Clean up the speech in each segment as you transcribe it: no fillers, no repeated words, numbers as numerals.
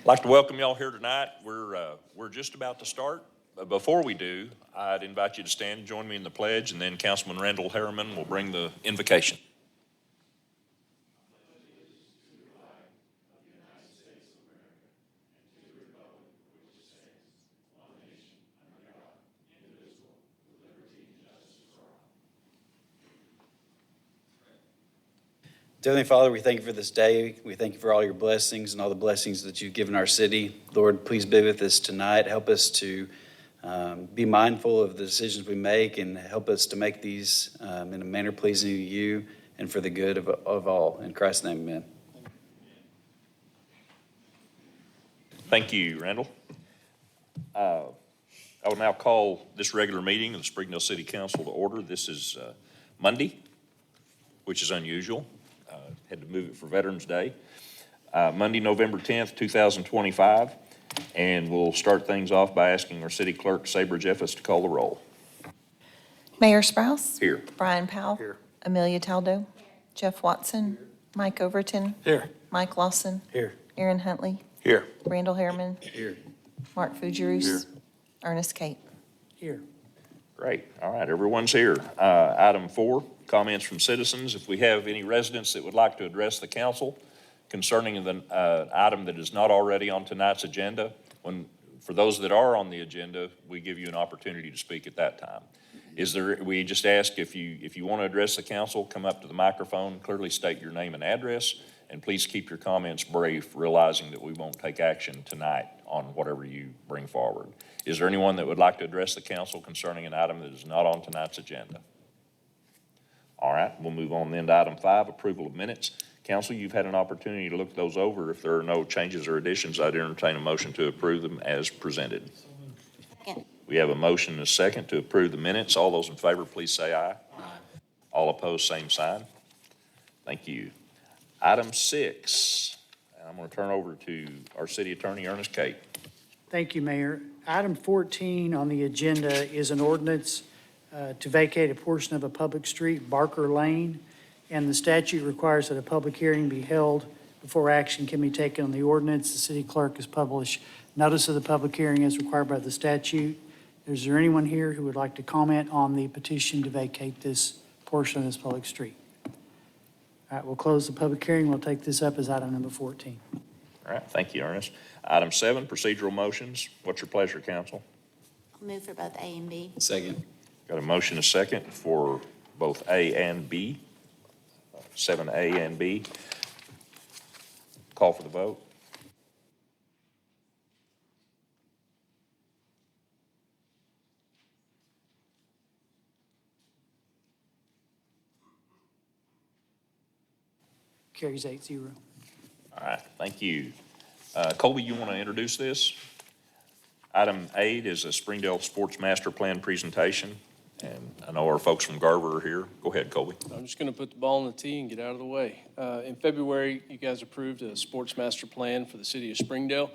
like to welcome y'all here tonight. We're just about to start. But before we do, I'd invite you to stand and join me in the pledge, and then Councilman Randall Harriman will bring the invocation. Heavenly Father, we thank you for this day. We thank you for all your blessings and all the blessings that you've given our city. Lord, please be with us tonight. Help us to be mindful of the decisions we make and help us to make these in a manner pleasing to you and for the good of all. In Christ's name, amen. Thank you, Randall. I will now call this regular meeting of the Springdale City Council to order. This is Monday, which is unusual. Had to move it for Veterans Day. Monday, November 10th, 2025. And we'll start things off by asking our city clerk, Sabra Jeffus, to call the roll. Mayor Sprouse? Here. Brian Powell? Here. Amelia Taldo? Jeff Watson? Mike Overton? Here. Mike Lawson? Here. Aaron Huntley? Here. Randall Harriman? Here. Mark Fugerus? Here. Ernest Kate? Here. Great. All right, everyone's here. Item 4, comments from citizens. If we have any residents that would like to address the council concerning the item that is not already on tonight's agenda, for those that are on the agenda, we give you an opportunity to speak at that time. We just ask if you want to address the council, come up to the microphone, clearly state your name and address, and please keep your comments brief, realizing that we won't take action tonight on whatever you bring forward. Is there anyone that would like to address the council concerning an item that is not on tonight's agenda? All right, we'll move on then to item 5, approval of minutes. Council, you've had an opportunity to look those over. If there are no changes or additions, I'd entertain a motion to approve them as presented. Second. We have a motion and a second to approve the minutes. All those in favor, please say aye. Aye. All opposed, same sign. Thank you. Item 6, I'm going to turn over to our city attorney, Ernest Kate. Thank you, Mayor. Item 14 on the agenda is an ordinance to vacate a portion of a public street, Barker Lane, and the statute requires that a public hearing be held before action can be taken on the ordinance. The city clerk has published notice of the public hearing as required by the statute. Is there anyone here who would like to comment on the petition to vacate this portion of this public street? All right, we'll close the public hearing. We'll take this up as item number 14. All right, thank you, Ernest. Item 7, procedural motions. What's your pleasure, council? I'll move for both A and B. Second. Got a motion and a second for both A and B, 7A and B. Call for the vote. Carries 8-0. All right, thank you. Colby, you want to introduce this? Item 8 is a Springdale Sports Master Plan presentation, and I know our folks from Garver are here. Go ahead, Colby. I'm just going to put the ball in the tee and get out of the way. In February, you guys approved a sports master plan for the city of Springdale,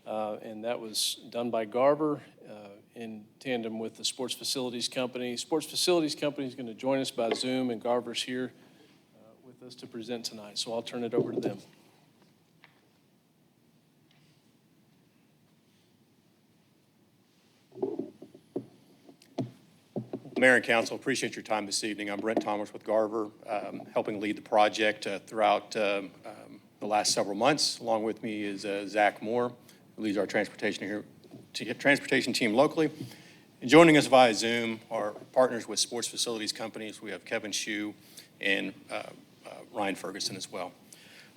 and that was done by Garver in tandem with the Sports Facilities Company. Sports Facilities Company is going to join us by Zoom, and Garver's here with us to present tonight, so I'll turn it over to them. Mayor and Council, appreciate your time this evening. I'm Brent Thomas with Garver, helping lead the project throughout the last several months. Along with me is Zach Moore, who leads our transportation team locally. And joining us via Zoom are partners with Sports Facilities Companies. We have Kevin Shue and Ryan Ferguson as well.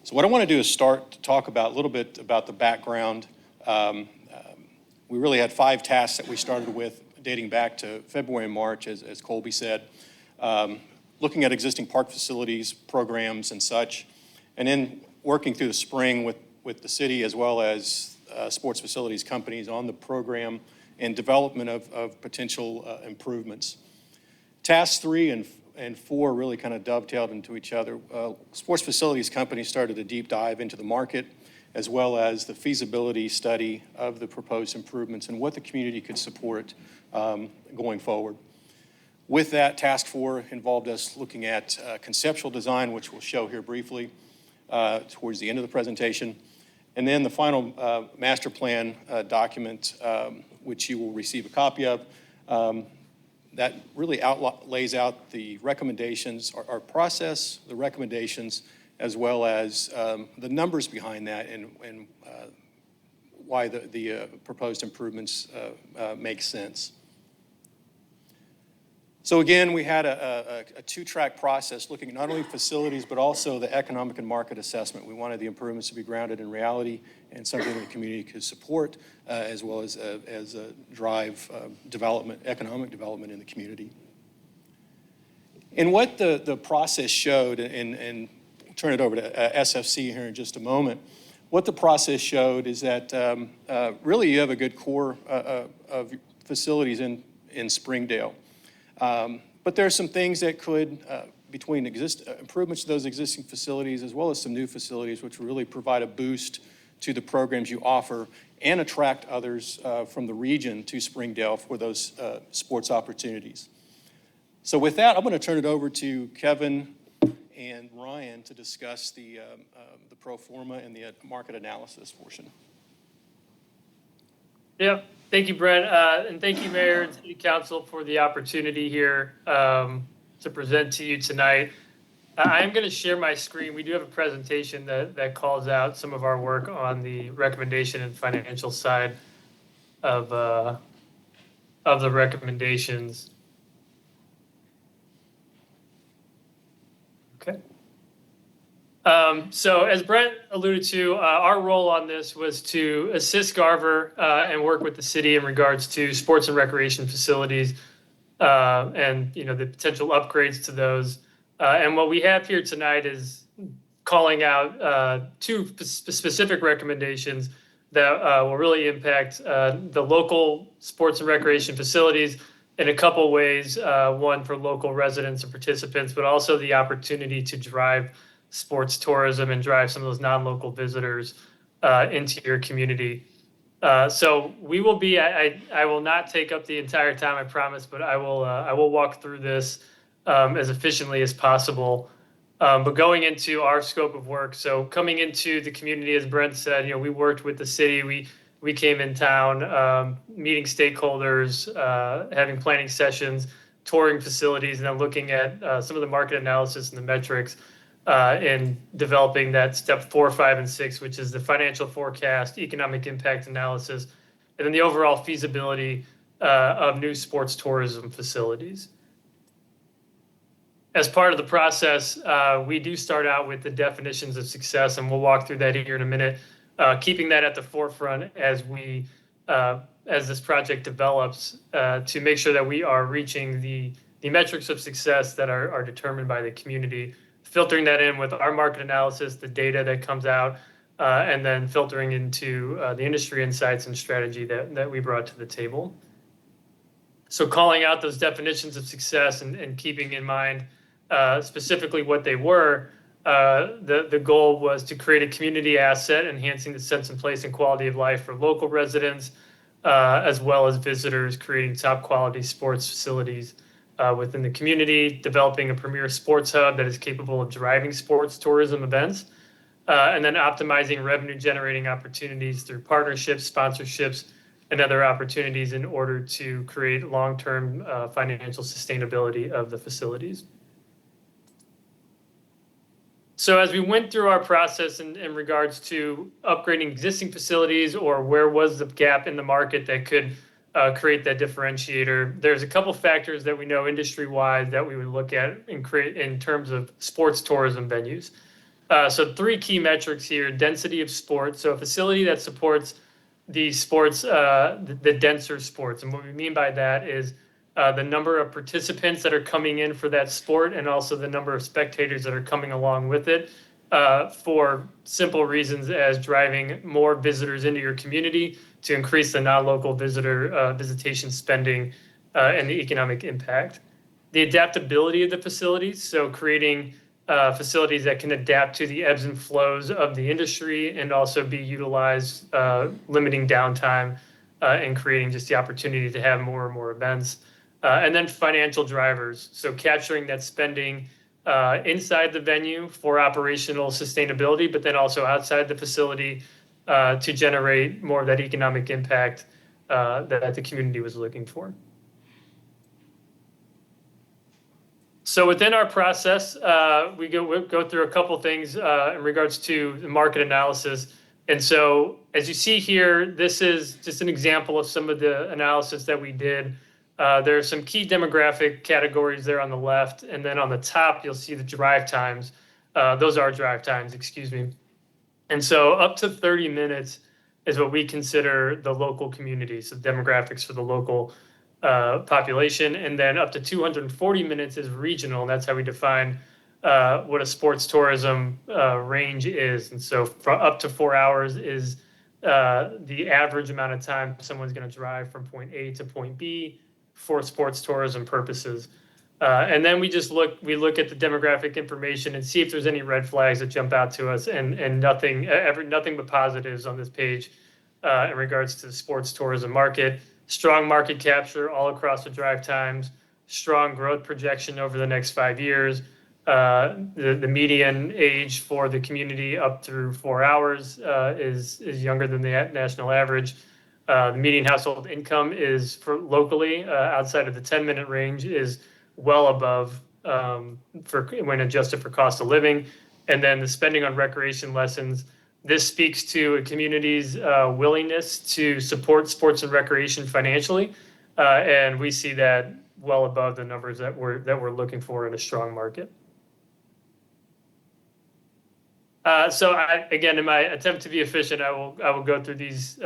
So what I want to do is start to talk about a little bit about the background. We really had 5 tasks that we started with dating back to February and March, as Colby said, looking at existing park facilities, programs and such, and then working through the spring with the city as well as sports facilities companies on the program and development of potential improvements. Tasks 3 and 4 really kind of dovetailed into each other. Sports facilities companies started a deep dive into the market as well as the feasibility study of the proposed improvements and what the community could support going forward. With that, task 4 involved us looking at conceptual design, which we'll show here briefly towards the end of the presentation, And then the final master plan document, which you will receive a copy of, that really lays out the recommendations, our process, the recommendations, as well as the numbers behind that and why the proposed improvements make sense. So again, we had a two-track process looking at not only facilities, but also the economic and market assessment. We wanted the improvements to be grounded in reality and something the community could support, as well as drive development, economic development in the community. And what the process showed, and I'll turn it over to SFC here in just a moment, what the process showed is that really you have a good core of facilities in Springdale. But there are some things that could, between improvements to those existing facilities as well as some new facilities, which really provide a boost to the programs you offer and attract others from the region to Springdale for those sports opportunities. So with that, I'm going to turn it over to Kevin and Ryan to discuss the pro forma and the market analysis portion. Yeah, thank you, Brent, and thank you, Mayor and City Council, for the opportunity here to present to you tonight. I am going to share my screen. We do have a presentation that calls out some of our work on the recommendation and financial side of the recommendations. Okay. So as Brent alluded to, our role on this was to assist Garver and work with the city in regards to sports and recreation facilities and the potential upgrades to those. And what we have here tonight is calling out two specific recommendations that will really impact the local sports and recreation facilities in a couple ways. One, for local residents and participants, but also the opportunity to drive sports tourism and drive some of those non-local visitors into your community. So we will be, I will not take up the entire time, I promise, but I will walk through this as efficiently as possible. But going into our scope of work, so coming into the community, as Brent said, we worked with the city. We came in town, meeting stakeholders, having planning sessions, touring facilities, and then looking at some of the market analysis and the metrics in developing that step 4, 5, and 6, which is the financial forecast, economic impact analysis, and then the overall feasibility of new sports tourism facilities. As part of the process, we do start out with the definitions of success, and we'll walk through that here in a minute, keeping that at the forefront as this project develops to make sure that we are reaching the metrics of success that are determined by the community, filtering that in with our market analysis, the data that comes out, and then filtering into the industry insights and strategy that we brought to the table. So calling out those definitions of success and keeping in mind specifically what they were, the goal was to create a community asset, enhancing the sense and place and quality of life for local residents, as well as visitors, creating top quality sports facilities within the community, developing a premier sports hub that is capable of driving sports tourism events, and then optimizing revenue generating opportunities through partnerships, sponsorships, and other opportunities in order to create long-term financial sustainability of the facilities. So as we went through our process in regards to upgrading existing facilities or where was the gap in the market that could create that differentiator, there's a couple factors that we know industry-wide that we would look at in terms of sports tourism venues. So 3 key metrics here: density of sports, so a facility that supports the sports, the denser sports. And what we mean by that is the number of participants that are coming in for that sport and also the number of spectators that are coming along with it, for simple reasons as driving more visitors into your community to increase the non-local visitation spending and the economic impact. The adaptability of the facilities, so creating facilities that can adapt to the ebbs and flows of the industry and also be utilized, limiting downtime and creating just the opportunity to have more and more events. And then financial drivers, so capturing that spending inside the venue for operational sustainability, but then also outside the facility to generate more of that economic impact that the community was looking for. So within our process, we go through a couple things in regards to the market analysis. And so as you see here, this is just an example of some of the analysis that we did. There are some key demographic categories there on the left, and then on the top, you'll see the drive times. Those are drive times, excuse me. And so up to 30 minutes is what we consider the local community, so demographics for the local population. And then up to 240 minutes is regional, and that's how we define what a sports tourism range is. And so for up to 4 hours is the average amount of time someone's going to drive from point A to point B for sports tourism purposes. And then we look at the demographic information and see if there's any red flags that jump out to us, and nothing but positives on this page in regards to the sports tourism market. Strong market capture all across the drive times, strong growth projection over the next 5 years. The median age for the community up through 4 hours is younger than the national average. The median household income is for locally outside of the 10-minute range is well above for when adjusted for cost of living. And then the spending on recreation lessons. This speaks to a community's willingness to support sports and recreation financially, and we see that well above the numbers that we're looking for in a strong market. So again, in my attempt to be efficient, I will go through these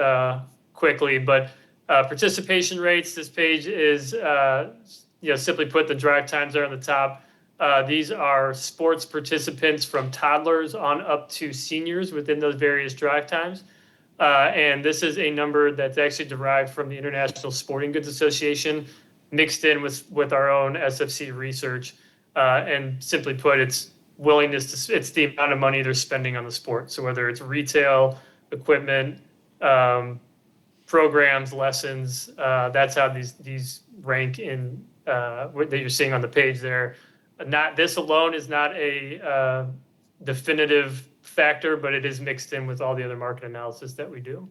quickly. But participation rates. This page is simply put, the drive times there on the top. These are sports participants from toddlers on up to seniors within those various drive times. And this is a number that's actually derived from the International Sporting Goods Association, mixed in with our own SFC research. And simply put, it's it's the amount of money they're spending on the sport. So whether it's retail, equipment, programs, lessons, that's how these rank in that you're seeing on the page there. This alone is not a definitive factor, but it is mixed in with all the other market analysis that we do.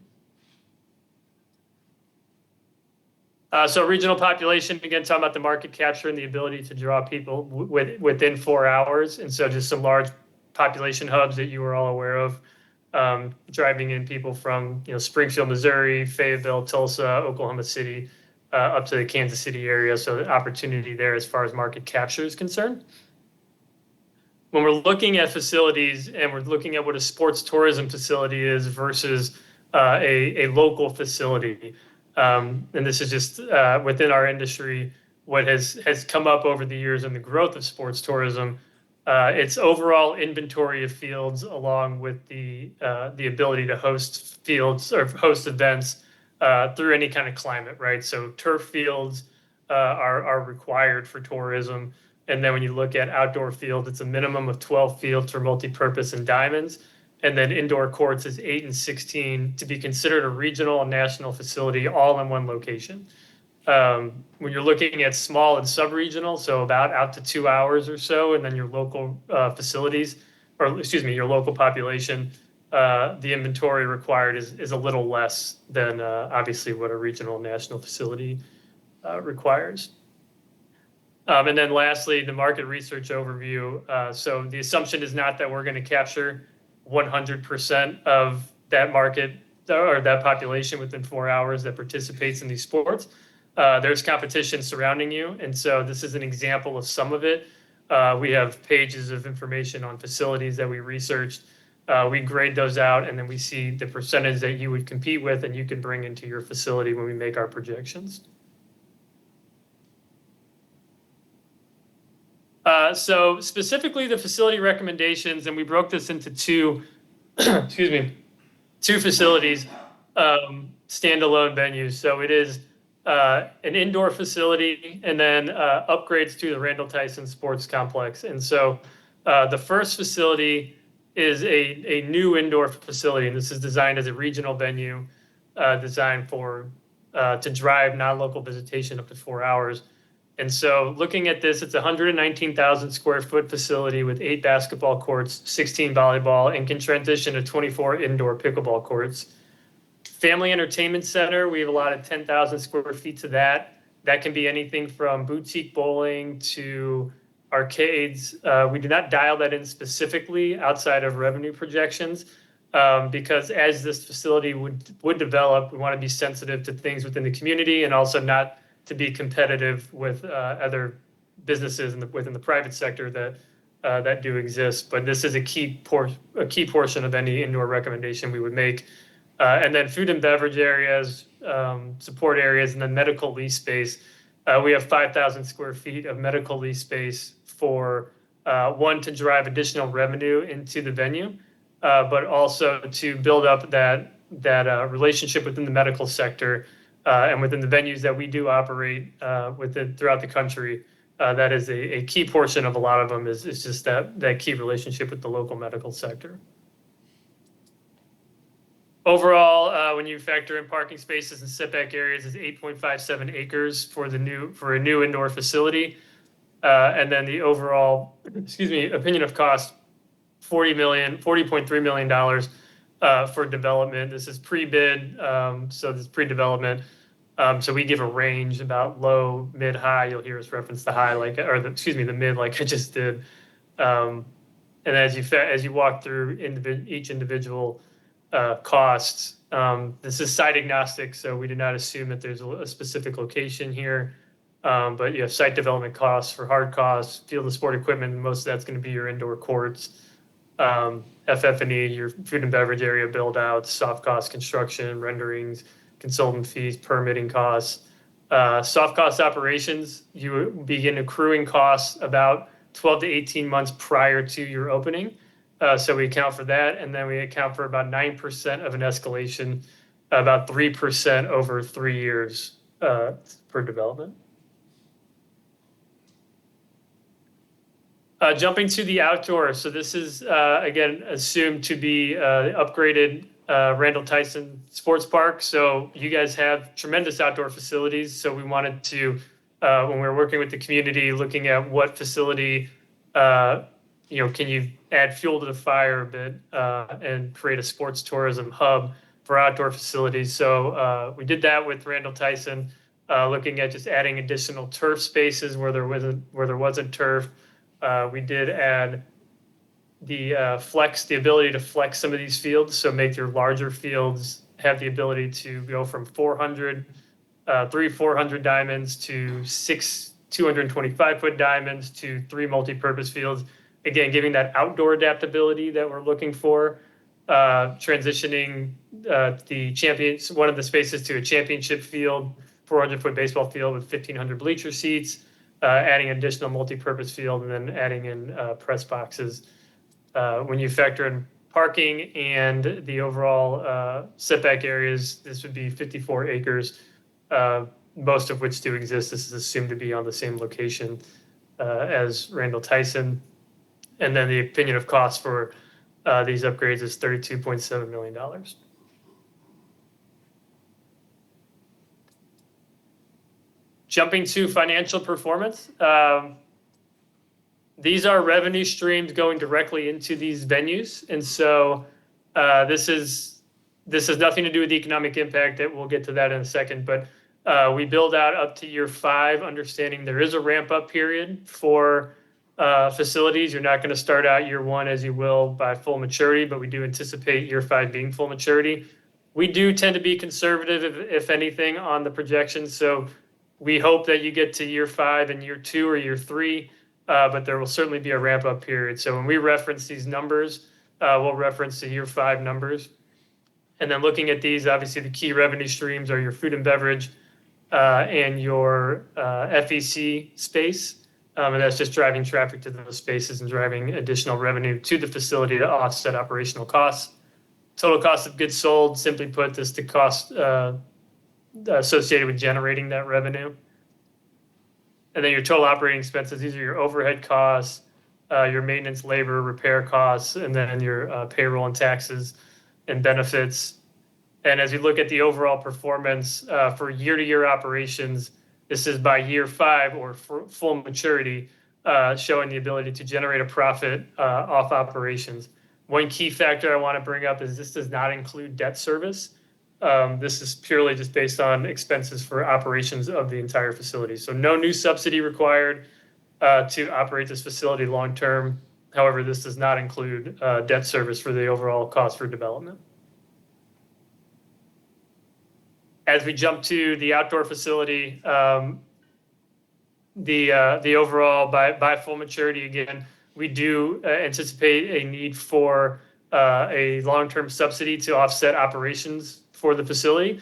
So regional population, again, talking about the market capture and the ability to draw people within 4 hours. And so just some large population hubs that you are all aware of, driving in people from Springfield, Missouri, Fayetteville, Tulsa, Oklahoma City, up to the Kansas City area. So the opportunity there as far as market capture is concerned. When we're looking at facilities and we're looking at what a sports tourism facility is versus a local facility, and this is just within our industry, what has come up over the years in the growth of sports tourism, its overall inventory of fields, along with the ability to host fields or host events through any kind of climate, right? So turf fields are required for tourism. And then when you look at outdoor fields, it's a minimum of 12 fields for multi-purpose and diamonds. And then indoor courts is 8 and 16 to be considered a regional and national facility all in one location. When you're looking at small and sub-regional, so about out to 2 hours or so, and then your local facilities, or excuse me, your local population, the inventory required is a little less than obviously what a regional and national facility requires. And then lastly, the market research overview. So the assumption is not that we're going to capture 100% of that market or that population within 4 hours that participates in these sports. There's competition surrounding you. And so this is an example of some of it. We have pages of information on facilities that we researched. We grade those out, and then we see the percentage that you would compete with and you can bring into your facility when we make our projections. So specifically the facility recommendations, and we broke this into two facilities, standalone venues. So it is an indoor facility and then upgrades to the Randall Tyson Sports Complex. And so the first facility is a new indoor facility, and this is designed as a regional venue, designed to drive non-local visitation up to 4 hours. And so looking at this, it's a 119,000 square foot facility with 8 basketball courts, 16 volleyball, and can transition to 24 indoor pickleball courts. Family Entertainment Center, we have allotted 10,000 square feet to that. That can be anything from boutique bowling to arcades. We do not dial that in specifically outside of revenue projections, because as this facility would develop, we want to be sensitive to things within the community and also not to be competitive with other businesses within the private sector that do exist. But this is a key portion of any indoor recommendation we would make. And then food and beverage areas, support areas, and then medical lease space. We have 5,000 square feet of medical lease space for one, to drive additional revenue into the venue, but also to build up that relationship within the medical sector and within the venues that we do operate throughout the country. That is a key portion of a lot of them is just that key relationship with the local medical sector. Overall, when you factor in parking spaces and setback areas, is 8.57 acres for a new indoor facility. And then the overall, opinion of cost, $40.3 million for development. This is pre-bid, so this is pre-development. So we give a range about low, mid, high. You'll hear us reference the high, the mid, like I just did. And as you walk through each individual costs, this is site agnostic, so we do not assume that there's a specific location here. But you have site development costs for hard costs, field and sport equipment, and most of that's going to be your indoor courts. FF&E, your food and beverage area build outs, soft cost construction, renderings, consultant fees, permitting costs. Soft cost operations, you begin accruing costs about 12 to 18 months prior to your opening. So we account for that, and then we account for about 9% of an escalation, about 3% over 3 years per development. Jumping to the outdoor, so this is, again, assumed to be upgraded Randall Tyson Sports Park. So you guys have tremendous outdoor facilities. So we wanted to, when we were working with the community, looking at what facility, can you add fuel to the fire a bit and create a sports tourism hub for outdoor facilities. So we did that with Randall Tyson, looking at just adding additional turf spaces where there wasn't turf. We did add the ability to flex some of these fields, so make your larger fields have the ability to go from 400 diamonds to 6 225-foot diamonds to 3 multi-purpose fields. Again, giving that outdoor adaptability that we're looking for, transitioning one of the spaces to a championship field, 400-foot baseball field with 1,500 bleacher seats, adding additional multi-purpose field, and then adding in press boxes. When you factor in parking and the overall setback areas, this would be 54 acres, most of which do exist. This is assumed to be on the same location as Randall Tyson. And then the opinion of cost for these upgrades is $32.7 million. Jumping to financial performance. These are revenue streams going directly into these venues. And so this has nothing to do with the economic impact. We'll get to that in a second. But we build out up to year 5, understanding there is a ramp up period for facilities. You're not going to start out year 1 as you will by full maturity, but we do anticipate year 5 being full maturity. We do tend to be conservative, if anything, on the projections. So we hope that you get to year 5 and year 2 or year 3, but there will certainly be a ramp up period. So when we reference these numbers, we'll reference the year 5 numbers. And then looking at these, obviously the key revenue streams are your food and beverage and your FEC space. And that's just driving traffic to those spaces and driving additional revenue to the facility to offset operational costs. Total cost of goods sold, simply put, this the cost associated with generating that revenue. And then your total operating expenses, these are your overhead costs, your maintenance, labor, repair costs, and then your payroll and taxes and benefits. And as you look at the overall performance for year-to-year operations, This is by year 5 or full maturity, showing the ability to generate a profit off operations. One key factor I want to bring up is this does not include debt service. This is purely just based on expenses for operations of the entire facility. So no new subsidy required to operate this facility long-term. However, this does not include debt service for the overall cost for development. As we jump to the outdoor facility, the overall by full maturity, again, we do anticipate a need for a long-term subsidy to offset operations for the facility.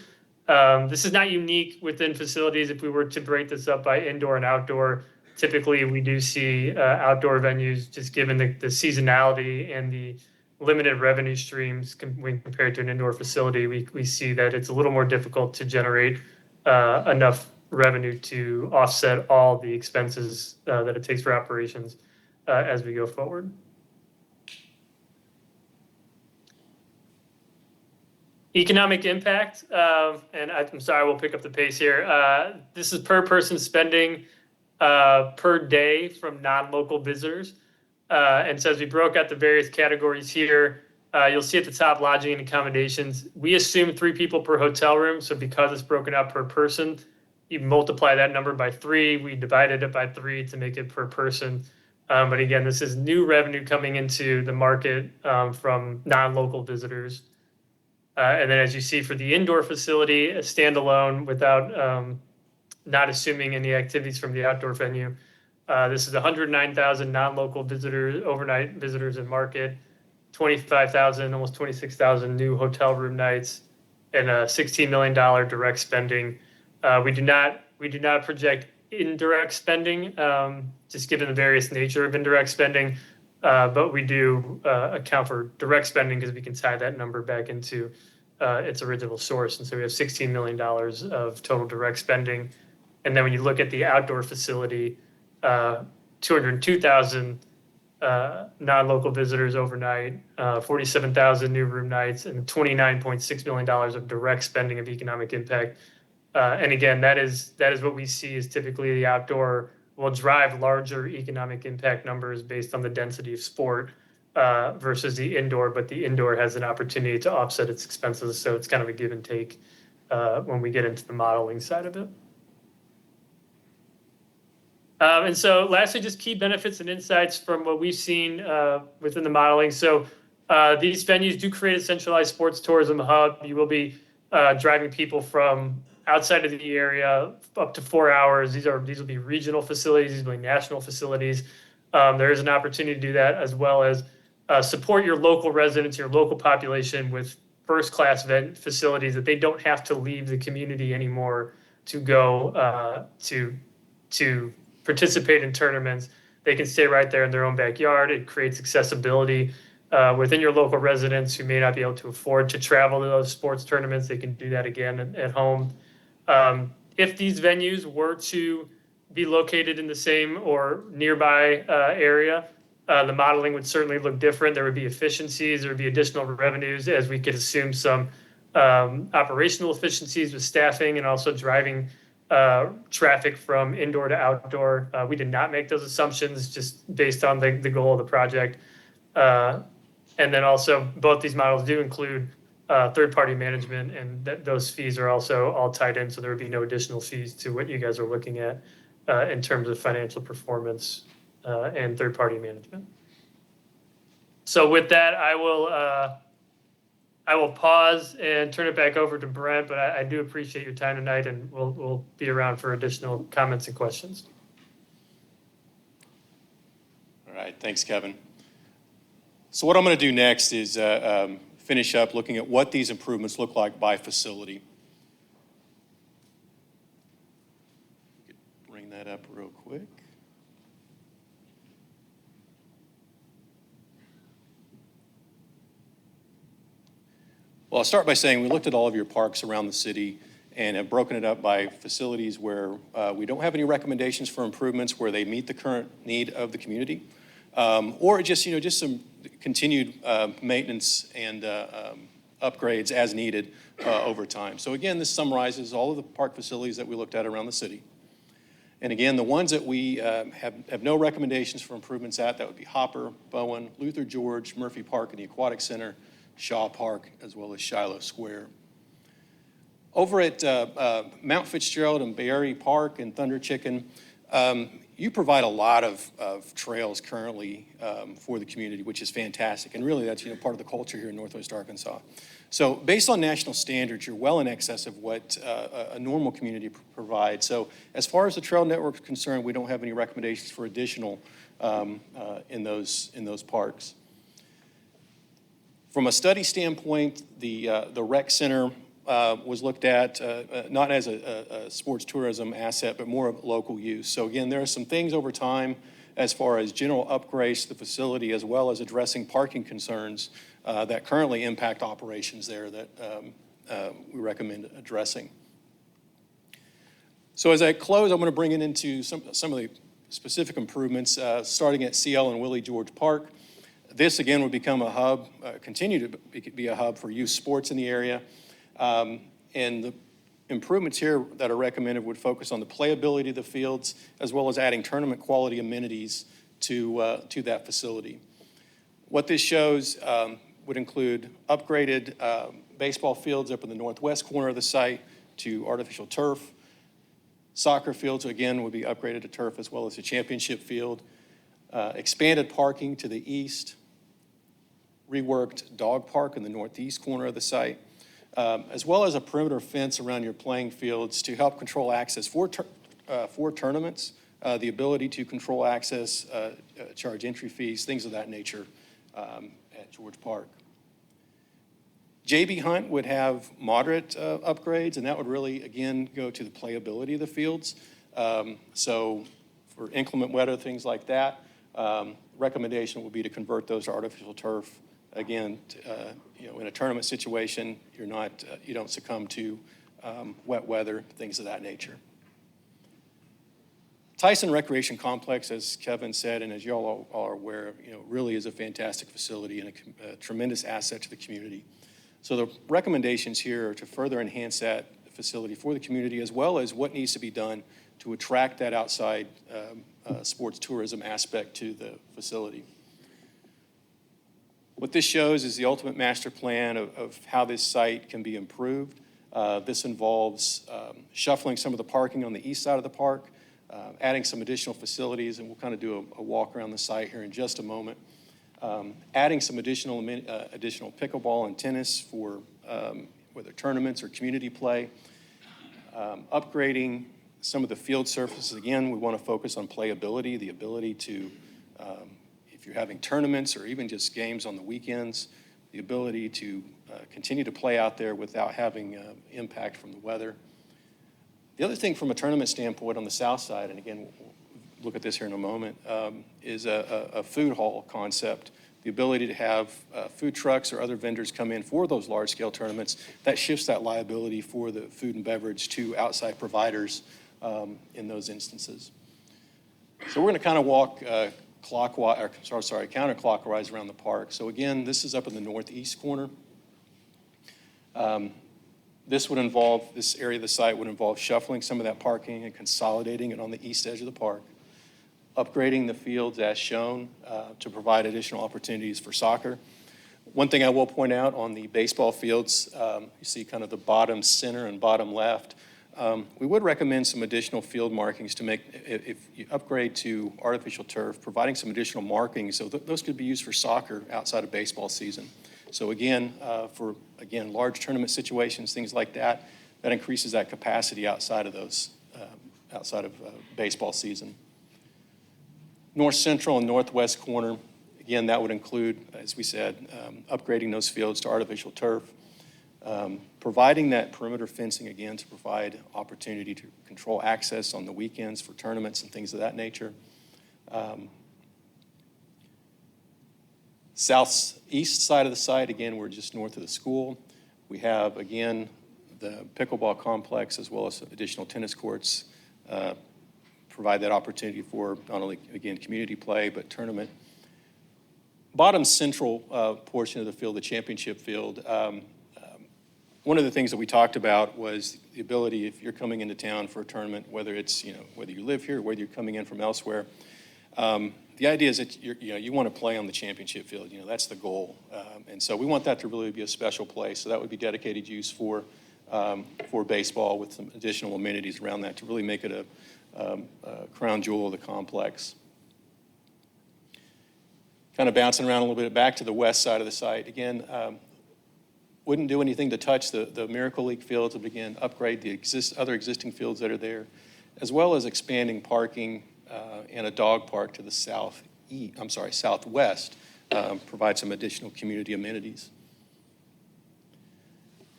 This is not unique within facilities. If we were to break this up by indoor and outdoor, typically we do see outdoor venues, just given the seasonality and the limited revenue streams when compared to an indoor facility, we see that it's a little more difficult to generate enough revenue to offset all the expenses that it takes for operations as we go forward. Economic impact, and I'm sorry, we'll pick up the pace here. This is per person spending per day from non-local visitors. And so as we broke out the various categories here, you'll see at the top lodging and accommodations. We assume 3 people per hotel room. So because it's broken out per person, you multiply that number by 3. We divided it by 3 to make it per person. But again, this is new revenue coming into the market from non-local visitors. And then as you see for the indoor facility, a standalone without not assuming any activities from the outdoor venue, this is 109,000 non-local visitors, overnight visitors in market, 25,000, almost 26,000 new hotel room nights, and $16 million direct spending. We do not project indirect spending, just given the various nature of indirect spending, but we do account for direct spending because we can tie that number back into its original source. And so we have $16 million of total direct spending. And then when you look at the outdoor facility, 202,000 non-local visitors overnight, 47,000 new room nights, and $29.6 million of direct spending of economic impact. And again, that is what we see is typically the outdoor will drive larger economic impact numbers based on the density of sport versus the indoor, but the indoor has an opportunity to offset its expenses. So it's kind of a give and take when we get into the modeling side of it. And so lastly, just key benefits and insights from what we've seen within the modeling. So these venues do create a centralized sports tourism hub. You will be driving people from outside of the area up to 4 hours. These will be regional facilities, these will be national facilities. There is an opportunity to do that as well as support your local residents, your local population with first-class facilities that they don't have to leave the community anymore to go to participate in tournaments. They can stay right there in their own backyard. It creates accessibility within your local residents who may not be able to afford to travel to those sports tournaments. They can do that again at home. If these venues were to be located in the same or nearby area, the modeling would certainly look different. There would be efficiencies, there would be additional revenues as we could assume some operational efficiencies with staffing and also driving traffic from indoor to outdoor. We did not make those assumptions just based on the goal of the project. And then also both these models do include third-party management, and those fees are also all tied in, so there would be no additional fees to what you guys are looking at in terms of financial performance and third-party management. So with that, I will pause and turn it back over to Brent, but I do appreciate your time tonight, and we'll be around for additional comments and questions. All right, thanks, Kevin. So what I'm going to do next is finish up looking at what these improvements look like by facility. Bring that up real quick. Well, I'll start by saying we looked at all of your parks around the city and have broken it up by facilities where we don't have any recommendations for improvements, where they meet the current need of the community, or just some continued maintenance and upgrades as needed over time. So again, this summarizes all of the park facilities that we looked at around the city. And again, the ones that we have no recommendations for improvements at, that would be Hopper, Bowen, Luther George, Murphy Park and the Aquatic Center, Shaw Park, as well as Shiloh Square. Over at Mount Fitzgerald and Berry Park and Thunder Chicken, you provide a lot of trails currently for the community, which is fantastic. And really, that's part of the culture here in Northwest Arkansas. So based on national standards, you're well in excess of what a normal community provides. So as far as the trail network is concerned, we don't have any recommendations for additional in those parks. From a study standpoint, the rec center was looked at not as a sports tourism asset, but more of local use. So again, there are some things over time as far as general upgrades to the facility, as well as addressing parking concerns that currently impact operations there that we recommend addressing. So as I close, I'm going to bring it into some of the specific improvements, starting at CL and Willie George Park. This, again, would become a hub, continue to be a hub for youth sports in the area. And the improvements here that are recommended would focus on the playability of the fields, as well as adding tournament quality amenities to that facility. What this shows would include upgraded baseball fields up in the northwest corner of the site to artificial turf. Soccer fields, again, would be upgraded to turf, as well as the championship field. Expanded parking to the east. Reworked dog park in the northeast corner of the site. As well as a perimeter fence around your playing fields to help control access for tournaments, the ability to control access, charge entry fees, things of that nature at George Park. JB Hunt would have moderate upgrades, and that would really, again, go to the playability of the fields. So for inclement weather, things like that, recommendation would be to convert those to artificial turf. Again, in a tournament situation, you don't succumb to wet weather, things of that nature. Tyson Recreation Complex, as Kevin said, and as you all are aware, really is a fantastic facility and a tremendous asset to the community. So the recommendations here are to further enhance that facility for the community, as well as what needs to be done to attract that outside sports tourism aspect to the facility. What this shows is the ultimate master plan of how this site can be improved. This involves shuffling some of the parking on the east side of the park, adding some additional facilities, and we'll kind of do a walk around the site here in just a moment. Adding some additional pickleball and tennis for whether tournaments or community play. Upgrading some of the field surfaces. Again, we want to focus on playability, the ability to, if you're having tournaments or even just games on the weekends, the ability to continue to play out there without having impact from the weather. The other thing from a tournament standpoint on the south side, and again, we'll look at this here in a moment, is a food hall concept. The ability to have food trucks or other vendors come in for those large-scale tournaments. That shifts that liability for the food and beverage to outside providers in those instances. So we're going to kind of walk counterclockwise around the park. So again, this is up in the northeast corner. This area of the site would involve shuffling some of that parking and consolidating it on the east edge of the park, upgrading the fields as shown to provide additional opportunities for soccer. One thing I will point out on the baseball fields, you see kind of the bottom center and bottom left. We would recommend some additional field markings to make, if you upgrade to artificial turf, providing some additional markings so those could be used for soccer outside of baseball season. So again, for large tournament situations, things like that, that increases that capacity outside of those, baseball season. North central and northwest corner, again, that would include, as we said, upgrading those fields to artificial turf, providing that perimeter fencing, again, to provide opportunity to control access on the weekends for tournaments and things of that nature. Southeast side of the site, again, we're just north of the school. We have, again, the pickleball complex as well as additional tennis courts, provide that opportunity for not only, again, community play, but tournament. Bottom central portion of the field, the championship field, One of the things that we talked about was the ability, if you're coming into town for a tournament, whether it's, whether you live here, or whether you're coming in from elsewhere, the idea is that you want to play on the championship field. That's the goal. And so we want that to really be a special place. So that would be dedicated use for baseball with some additional amenities around that to really make it a crown jewel of the complex. Kind of bouncing around a little bit back to the west side of the site. Again, wouldn't do anything to touch the Miracle League fields, but again, upgrade the other existing fields that are there, as well as expanding parking and a dog park to the southwest, provide some additional community amenities.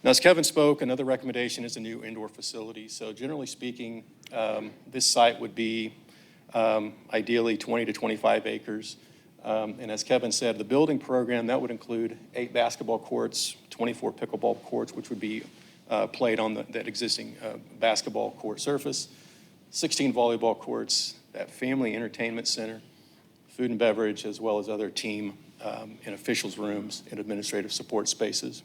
Now, as Kevin spoke, another recommendation is a new indoor facility. So generally speaking, this site would be ideally 20 to 25 acres. And as Kevin said, the building program, that would include 8 basketball courts, 24 pickleball courts, which would be played on that existing basketball court surface, 16 volleyball courts, that family entertainment center, food and beverage, as well as other team and officials' rooms and administrative support spaces.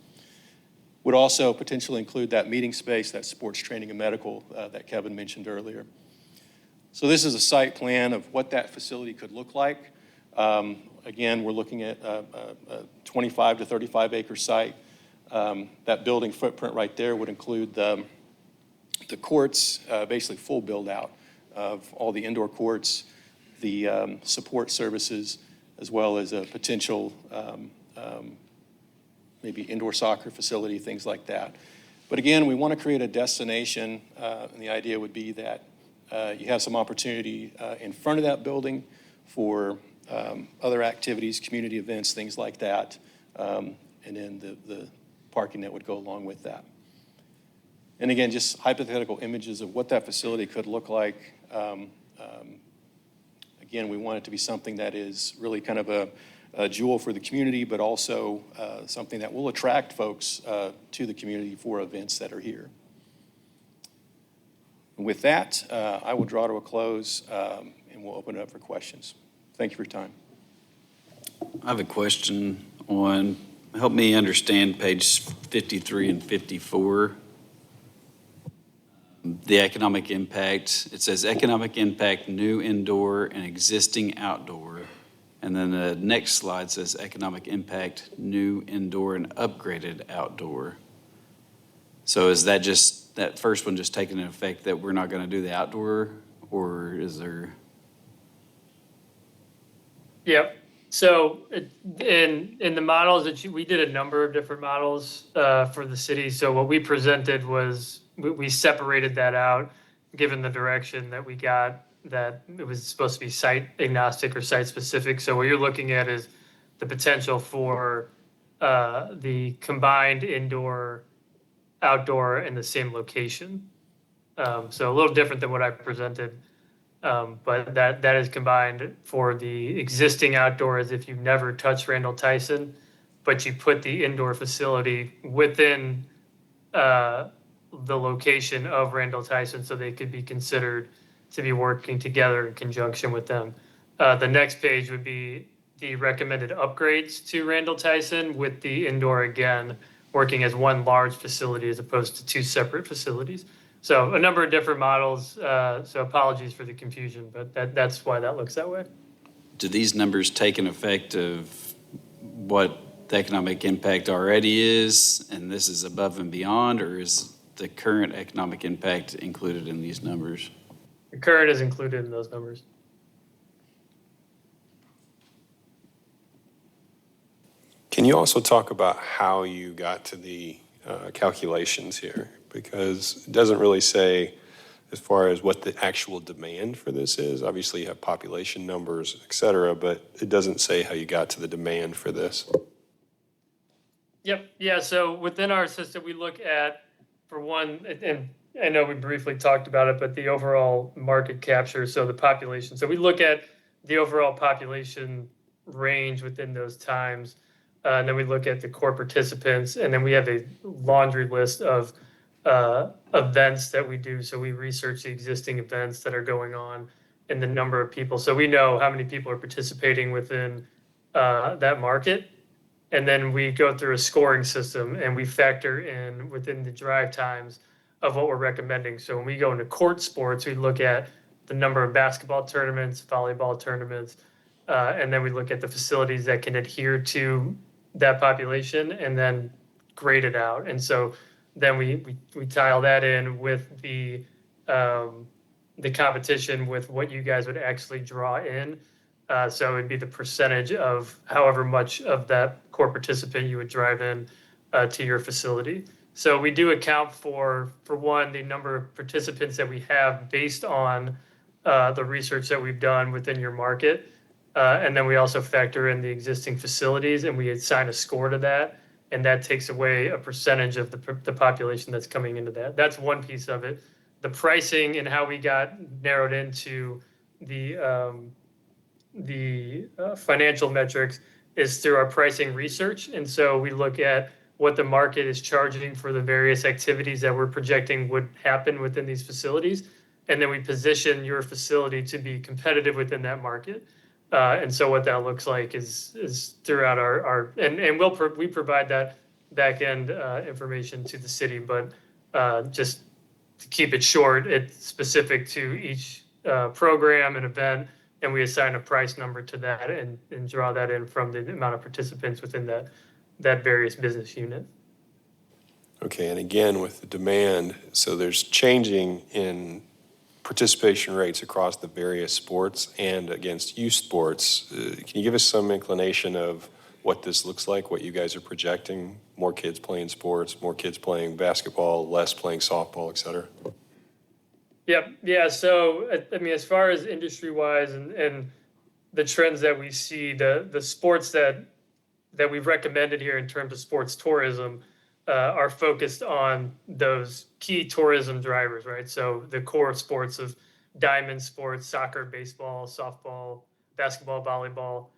Would also potentially include that meeting space, that sports training and medical that Kevin mentioned earlier. So this is a site plan of what that facility could look like. Again, we're looking at a 25 to 35 acre site. That building footprint right there would include the courts, basically full build out of all the indoor courts, the support services, as well as a potential maybe indoor soccer facility, things like that. But again, we want to create a destination, and the idea would be that you have some opportunity in front of that building for other activities, community events, things like that, and then the parking that would go along with that. And again, just hypothetical images of what that facility could look like. Again, we want it to be something that is really kind of a jewel for the community, but also something that will attract folks to the community for events that are here. And with that, I will draw to a close, and we'll open it up for questions. Thank you for your time. I have a question on, help me understand page 53 and 54. The economic impact, it says economic impact, new indoor and existing outdoor. And then the next slide says economic impact, new indoor and upgraded outdoor. So is that just, that first one just taking an effect that we're not going to do the outdoor, or is there? Yep. So in the models that we did a number of different models for the city. So what we presented was we separated that out, given the direction that we got, that it was supposed to be site agnostic or site specific. So what you're looking at is the potential for the combined indoor, outdoor in the same location. So a little different than what I presented. But that is combined for the existing outdoors if you've never touched Randall Tyson, but you put the indoor facility within the location of Randall Tyson so they could be considered to be working together in conjunction with them. The next page would be the recommended upgrades to Randall Tyson with the indoor again working as one large facility as opposed to 2 separate facilities. So a number of different models, so apologies for the confusion, but that's why that looks that way. Do these numbers take an effect of what the economic impact already is, and this is above and beyond, or is the current economic impact included in these numbers? The current is included in those numbers. Can you also talk about how you got to the calculations here? Because it doesn't really say as far as what the actual demand for this is. Obviously, you have population numbers, et cetera, but it doesn't say how you got to the demand for this. Yep. Yeah. So within our system, we look at, for one, and I know we briefly talked about it, but the overall market capture, so the population. So we look at the overall population range within those times, and then we look at the core participants, and then we have a laundry list of events that we do. So we research the existing events that are going on and the number of people. So we know how many people are participating within that market. And then we go through a scoring system and we factor in within the drive times of what we're recommending. So when we go into court sports, we look at the number of basketball tournaments, volleyball tournaments, and then we look at the facilities that can adhere to that population and then grade it out. And so then we tile that in with the competition with what you guys would actually draw in. So it'd be the percentage of however much of that core participant you would drive in to your facility. So we do account for one, the number of participants that we have based on the research that we've done within your market. And then we also factor in the existing facilities and we assign a score to that. And that takes away a percentage of the population that's coming into that. That's one piece of it. The pricing and how we got narrowed into the financial metrics is through our pricing research. And so we look at what the market is charging for the various activities that we're projecting would happen within these facilities. And then we position your facility to be competitive within that market. And so what that looks like is throughout we provide that back end information to the city, but just to keep it short, it's specific to each program and event, and we assign a price number to that and draw that in from the amount of participants within that various business unit. Okay, and again, with the demand, so there's changing in participation rates across the various sports and against youth sports. Can you give us some inclination of what this looks like, what you guys are projecting? More kids playing sports, more kids playing basketball, less playing softball, et cetera? Yeah. So, I mean, as far as industry-wise and the trends that we see, the sports that we've recommended here in terms of sports tourism are focused on those key tourism drivers, right? So the core sports of diamond sports, soccer, baseball, softball, basketball, volleyball.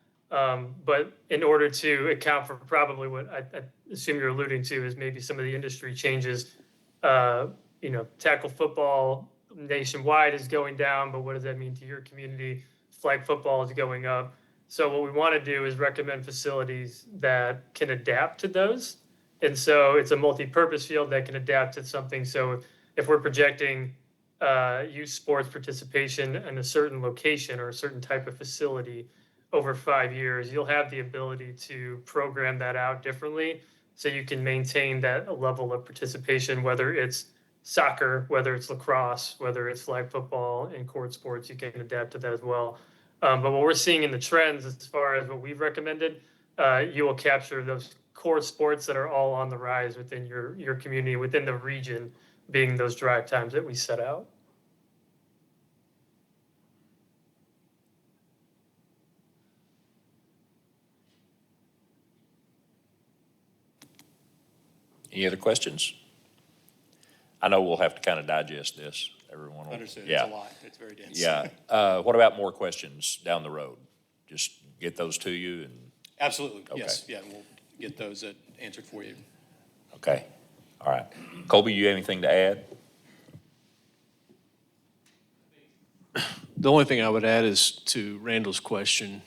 But in order to account for probably what I assume you're alluding to is maybe some of the industry changes, tackle football nationwide is going down, but what does that mean to your community? Flag football is going up. So what we want to do is recommend facilities that can adapt to those. And so it's a multi-purpose field that can adapt to something. So if we're projecting youth sports participation in a certain location or a certain type of facility over 5 years, you'll have the ability to program that out differently so you can maintain that level of participation, whether it's soccer, whether it's lacrosse, whether it's flag football and court sports, you can adapt to that as well. But what we're seeing in the trends as far as what we've recommended, you will capture those core sports that are all on the rise within your community, within the region, being those drive times that we set out. Any other questions? I know we'll have to kind of digest this, everyone. Understood. Yeah. It's a lot. It's very dense. Yeah. What about more questions down the road? Just get those to you and, Absolutely. Okay. Yes. Yeah. We'll get those answered for you. okay. All right. Colby, you have anything to add? The only thing I would add is to Randall's question.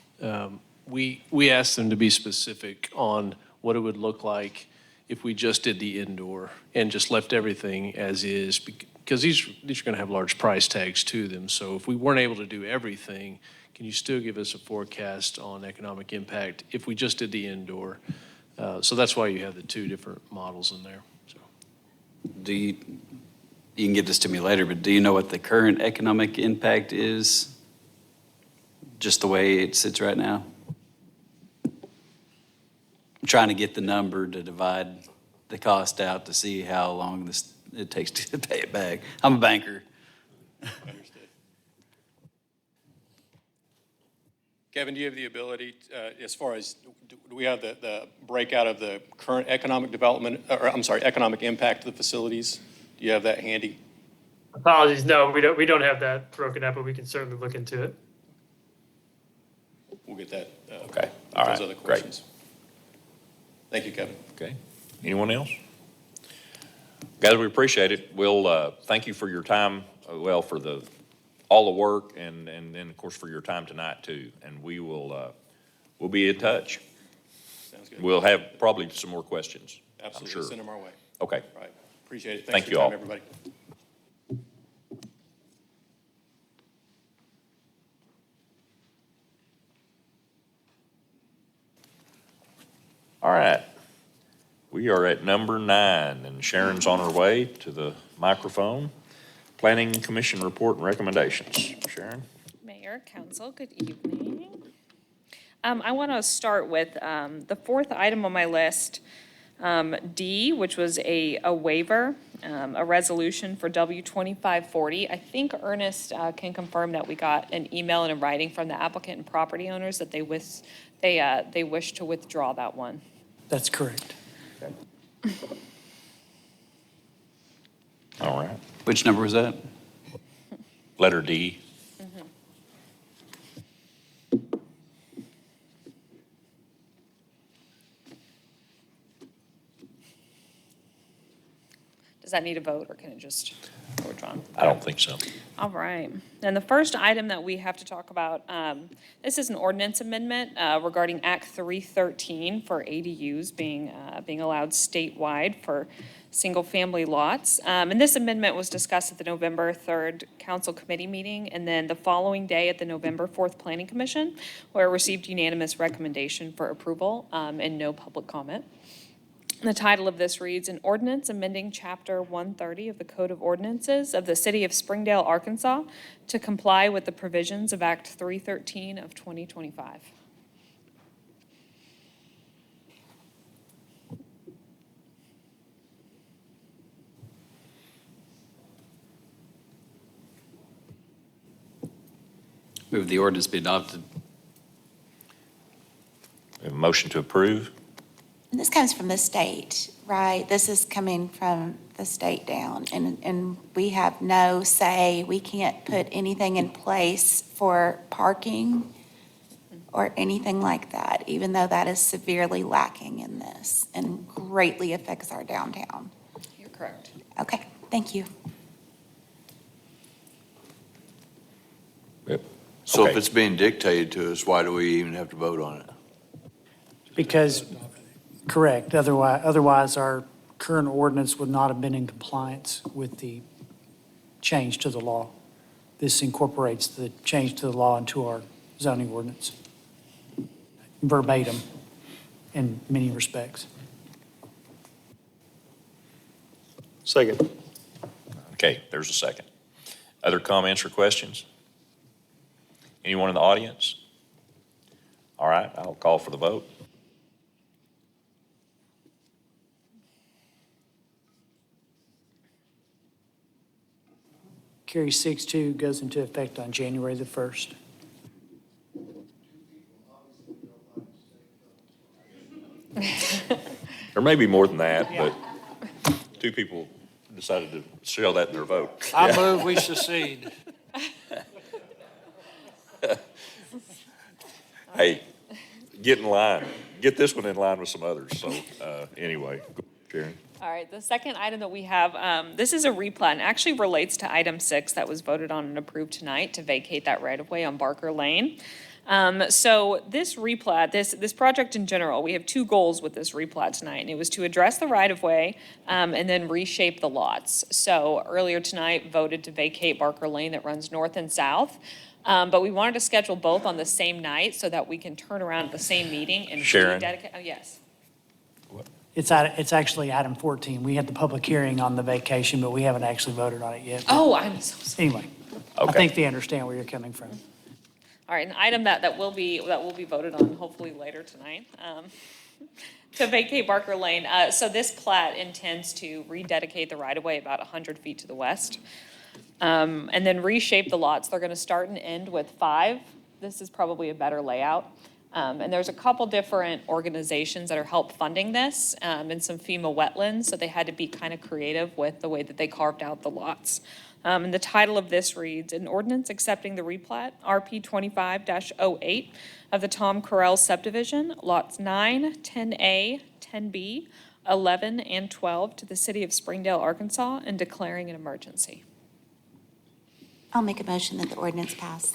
We asked them to be specific on what it would look like if we just did the indoor and just left everything as is, because these are going to have large price tags to them. So if we weren't able to do everything, can you still give us a forecast on economic impact if we just did the indoor? So that's why you have the two different models in there. So. You can get this to me later, but do you know what the current economic impact is? Just the way it sits right now? I'm trying to get the number to divide the cost out to see how long it takes to pay it back. I'm a banker. Understood. Kevin, do you have the ability, as far as, do we have the breakout of the current economic development, or I'm sorry, economic impact of the facilities? Do you have that handy? Apologies, no, we don't have that broken up, but we can certainly look into it. We'll get that. Okay. All right. Those other Great. questions. Thank you, Kevin. Okay. Anyone else? Guys, we appreciate it. We'll, thank you for your time, for all the work and then, of course, for your time tonight too. And we will, we'll be in touch. Sounds good. We'll have probably some more questions, I'm Absolutely, sure. send them our way. Okay. Right, appreciate it. Thank Thanks for you your all. time, everybody. All right. We are at number 9, and Sharon's on her way to the microphone. Planning Commission report and recommendations. Sharon? Mayor, council, good evening. I want to start with the fourth item on my list, D, which was a waiver, a resolution for W2540. I think Ernest can confirm that we got an email and a writing from the applicant and property owners that they wish to withdraw that one. That's correct. All right. Which number was that? Letter D. Does that need a vote, or can it just be withdrawn? I don't think so. All right. And the first item that we have to talk about, this is an ordinance amendment regarding Act 313 for ADUs being allowed statewide for single-family lots. And this amendment was discussed at the November 3rd Council Committee meeting, and then the following day at the November 4th Planning Commission, where it received unanimous recommendation for approval and no public comment. The title of this reads, "An Ordinance Amending Chapter 130 of the Code of Ordinances of the City of Springdale, Arkansas, to comply with the provisions of Act 313 of 2025." Move the ordinance be adopted. We have a motion to approve. And this comes from the state, right? This is coming from the state down, and we have no say. We can't put anything in place for parking or anything like that, even though that is severely lacking in this and greatly affects our downtown. You're correct. Okay, thank you. Yep. So if Okay. it's being dictated to us, why do we even have to vote on it? Because, correct, otherwise our current ordinance would not have been in compliance with the change to the law. This incorporates the change to the law into our zoning ordinance verbatim in many respects. Second. Okay, there's a second. Other comments or questions? Anyone in the audience? All right, I'll call for the vote. Carry 6-2 goes into effect on January the 1st. There may be more than that, but 2 people decided to show that in their vote. I move we secede. Hey, get in line. Get this one in line with some others. So, anyway, Sharon. All right, the second item that we have, this is a replat, and actually relates to item 6 that was voted on and approved tonight to vacate that right-of-way on Barker Lane. So this replat, this project in general, we have 2 goals with this replat tonight, and it was to address the right-of-way and then reshape the lots. So earlier tonight, voted to vacate Barker Lane that runs north and south. But we wanted to schedule both on the same night so that we can turn around at the same meeting and Sharon? rededicate. Oh, yes. It's actually item 14. We had the public hearing on the vacation, but we haven't actually voted on it yet. Oh, I'm so sorry. Anyway, I Okay. think they understand where you're coming from. All right, an item that will be voted on hopefully later tonight, to vacate Barker Lane. So this plat intends to rededicate the right-of-way about 100 feet to the west, and then reshape the lots. They're gonna start and end with 5. This is probably a better layout. And there's a couple different organizations that are help funding this, and some FEMA wetlands, so they had to be kind of creative with the way that they carved out the lots. And the title of this reads, "An Ordinance Accepting the Replat, RP 25-08 of the Tom Correll subdivision, lots 9, 10A, 10B, 11, and 12 to the city of Springdale, Arkansas, and declaring an emergency." I'll make a motion that the ordinance pass.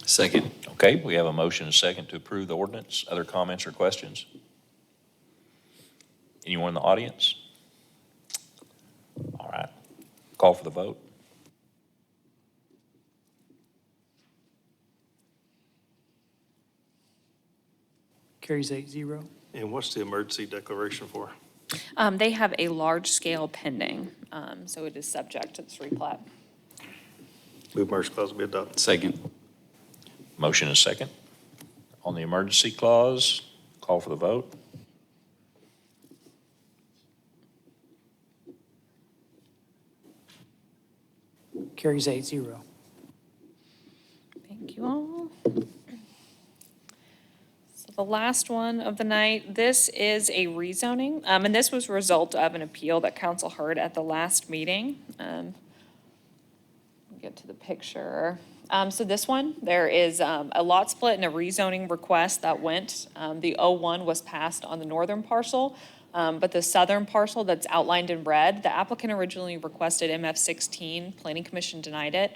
Second. Okay, we have a motion and a second to approve the ordinance. Other comments or questions? Anyone in the audience? All right, call for the vote. Carries 8-0. And what's the emergency declaration for? They have a large-scale pending, so it is subject to this replat. Move emergency clause be adopted. Second. Motion and a second. On the emergency clause, call for the vote. Carries 8-0. Thank you all. So the last one of the night, this is a rezoning, and this was a result of an appeal that council heard at the last meeting. Get to the picture. So this one, there is a lot split and a rezoning request that went. The O1 was passed on the northern parcel, but the southern parcel that's outlined in red, the applicant originally requested MF16, Planning Commission denied it.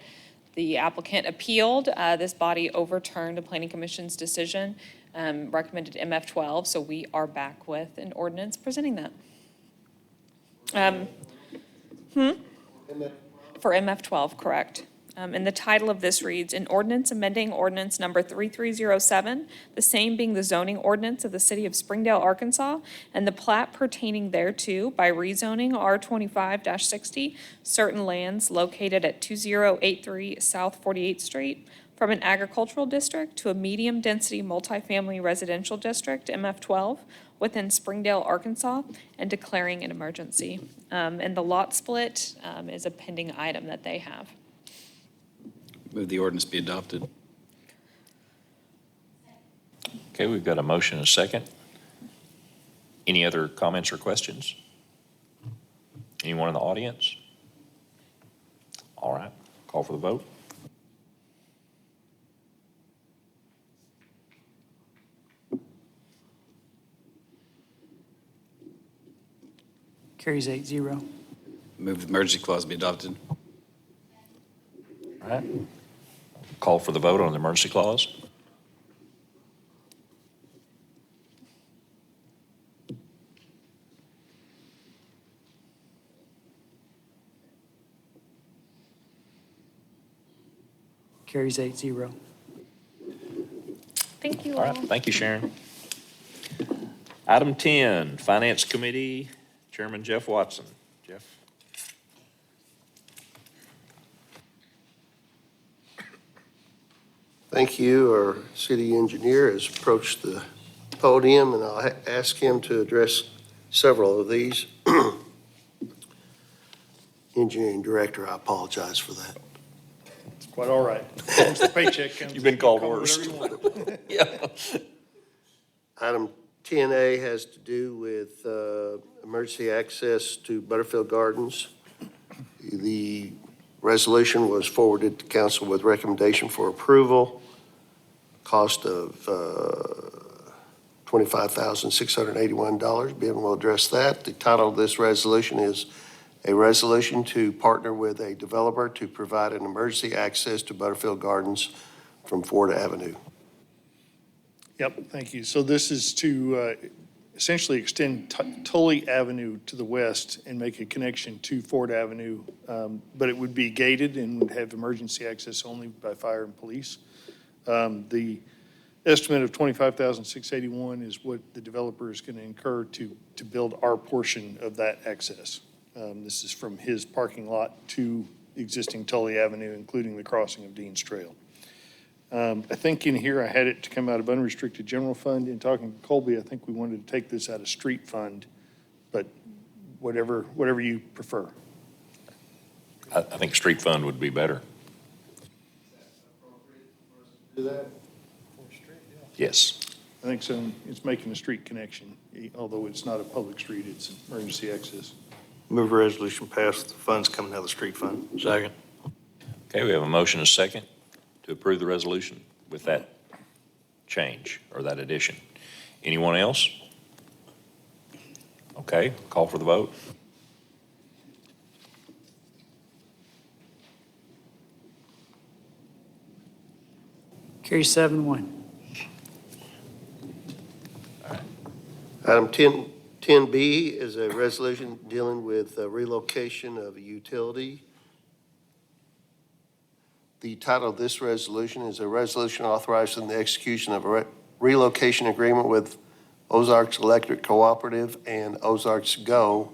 The applicant appealed, this body overturned the Planning Commission's decision, recommended MF12, so we are back with an ordinance presenting that. For MF12, correct. And the title of this reads, "An Ordinance Amending Ordinance Number 3307, the same being the zoning ordinance of the City of Springdale, Arkansas, and the plat pertaining thereto by rezoning R25-60 certain lands located at 2083 South 48th Street from an agricultural district to a medium-density multifamily residential district, MF12, within Springdale, Arkansas, and declaring an emergency." And the lot split is a pending item that they have. Move the ordinance be adopted. Okay, we've got a motion and a second. Any other comments or questions? Anyone in the audience? All right, call for the vote. Carries 8-0. Move the emergency clause be adopted. All right. Call for the vote on the emergency clause. Carries 8-0. Thank you All all. right, thank you, Sharon. Item 10, Finance Committee, Chairman Jeff Watson. Jeff? Thank you. Our city engineer has approached the podium, and I'll ask him to address several of these. Engineering Director, I apologize for that. It's quite all right. Once the paycheck comes. You've been in, called call it worse. whatever you want. Yeah. Item 10A has to do with emergency access to Butterfield Gardens. The resolution was forwarded to council with recommendation for approval. Cost of $25,681. Ben will address that. The title of this resolution is a resolution to partner with a developer to provide an emergency access to Butterfield Gardens from Ford Avenue. Yep, thank you. So this is to essentially extend Tully Avenue to the west and make a connection to Ford Avenue, but it would be gated and would have emergency access only by fire and police. The estimate of $25,681 is what the developer is going to incur to build our portion of that access. This is from his parking lot to existing Tully Avenue, including the crossing of Dean's Trail. I think in here, I had it to come out of unrestricted general fund. In talking to Colby, I think we wanted to take this out of street fund, but whatever you prefer. I think street fund would be better. Do that? Yes. I think so. It's making a street connection, although it's not a public street, it's emergency access. Move a resolution passed, the funds coming out of the street fund. Second. Okay, we have a motion and a second to approve the resolution with that change or that addition. Anyone else? Okay, call for the vote. Carries 7-1. Item 10B is a resolution dealing with relocation of a utility. The title of this resolution is a resolution authorizing the execution of a relocation agreement with Ozarks Electric Cooperative and Ozarks Go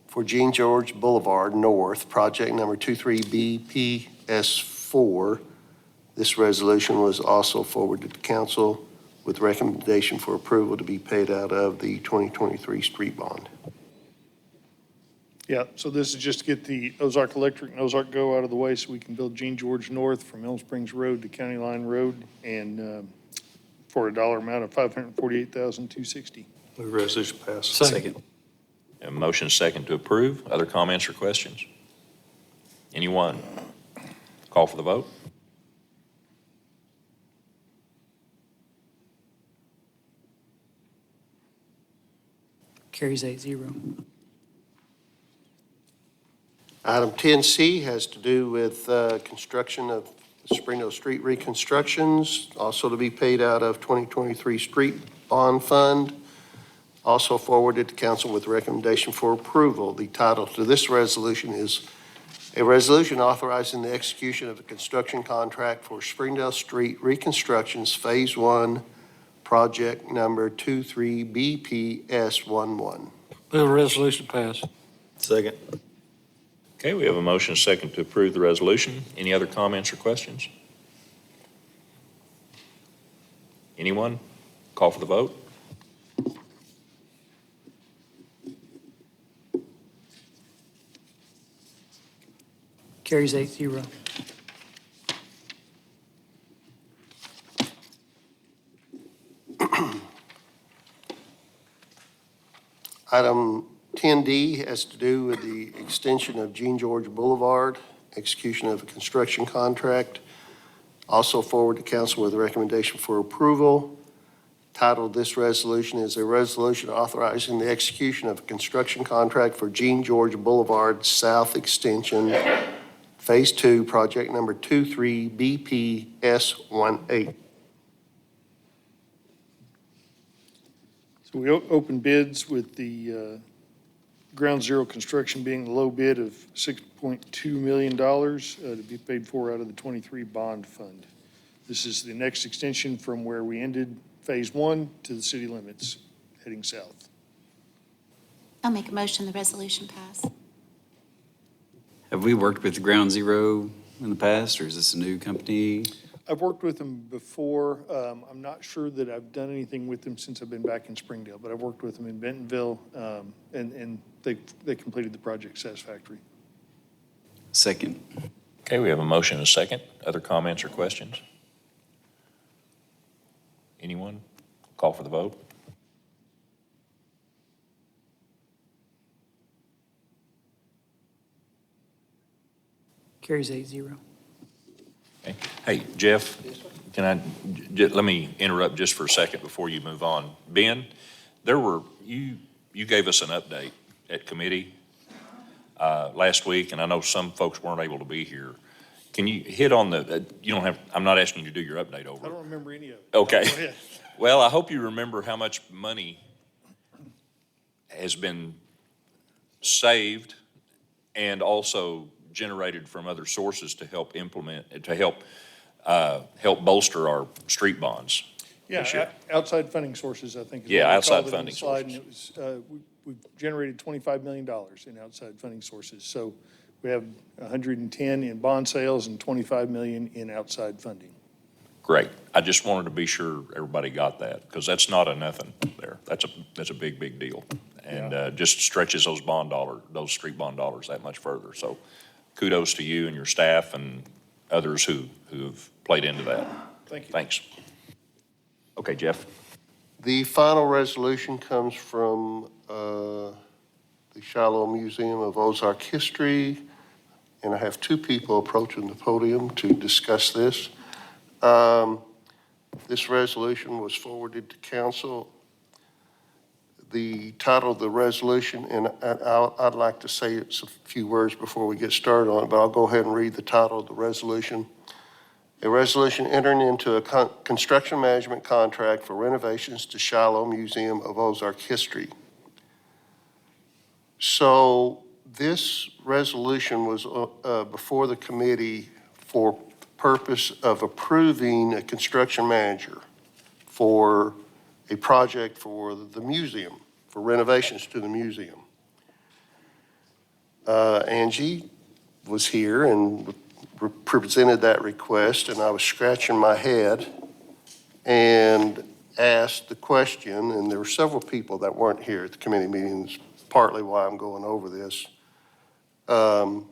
for Jean George Boulevard North, project number 23BPS4. This resolution was also forwarded to council with recommendation for approval to be paid out of the 2023 street bond. Yeah, so this is just to get the Ozark Electric and Ozark Go out of the way so we can build Jean George North from Elm Springs Road to County Line Road, and for a dollar amount of $548,260. Move resolution pass. Second. A motion second to approve. Other comments or questions? Anyone? Call for the vote. Carries 8-0. Item 10C has to do with construction of Springdale Street reconstructions, also to be paid out of 2023 street bond fund. Also forwarded to council with recommendation for approval. The title to this resolution is a resolution authorizing the execution of a construction contract for Springdale Street reconstructions Phase 1, project number 23BPS11. Move resolution pass. Second. Okay, we have a motion second to approve the resolution. Any other comments or questions? Anyone? Call for the vote. Carries 8-0. Item 10D has to do with the extension of Jean George Boulevard, execution of a construction contract. Also forward to council with a recommendation for approval. Title of this resolution is a resolution authorizing the execution of a construction contract for Jean George Boulevard South Extension, Phase 2, project number 23BPS18. So we opened bids with the Ground Zero Construction being the low bid of $6.2 million to be paid for out of the 23 bond fund. This is the next extension from where we ended Phase 1 to the city limits, heading south. I'll make a motion the resolution pass. Have we worked with Ground Zero in the past, or is this a new company? I've worked with them before. I'm not sure that I've done anything with them since I've been back in Springdale, but I've worked with them in Bentonville, and they completed the project satisfactory. Second. Okay, we have a motion and a second. Other comments or questions? Anyone? Call for the vote. Carries 8-0. Okay. Hey, Jeff, let me interrupt just for a second before you move on. Ben, you gave us an update at committee last week, and I know some folks weren't able to be here. Can you hit on I'm not asking you to do your update over. I don't remember any of it. Okay. Go ahead. Well, I hope you remember how much money has been saved and also generated from other sources to help help bolster our street bonds. this year. Yeah, outside funding sources, I think. is Yeah, what we outside called it on the funding slide, and it was, we've generated $25 million in outside funding sources. So we have 110 in bond sales and 25 million in outside funding. Great. I just wanted to be sure everybody got that, because that's not a nothing there. That's a big, big deal. And just stretches those street bond dollars that much further. So kudos to you and your staff and others who've played into that. Thank you. Thanks. Okay, Jeff. The final resolution comes from the Shiloh Museum of Ozark History, and I have two people approaching the podium to discuss this. This resolution was forwarded to council. The title of the resolution, and I'd like to say it's a few words before we get started on it, but I'll go ahead and read the title of the resolution. A resolution entering into a construction management contract for renovations to Shiloh Museum of Ozark History. So this resolution was before the committee for the purpose of approving a construction manager for a project for the museum, for renovations to the museum. Angie was here and presented that request, and I was scratching my head and asked the question, and there were several people that weren't here at the committee meetings, partly why I'm going over this. Was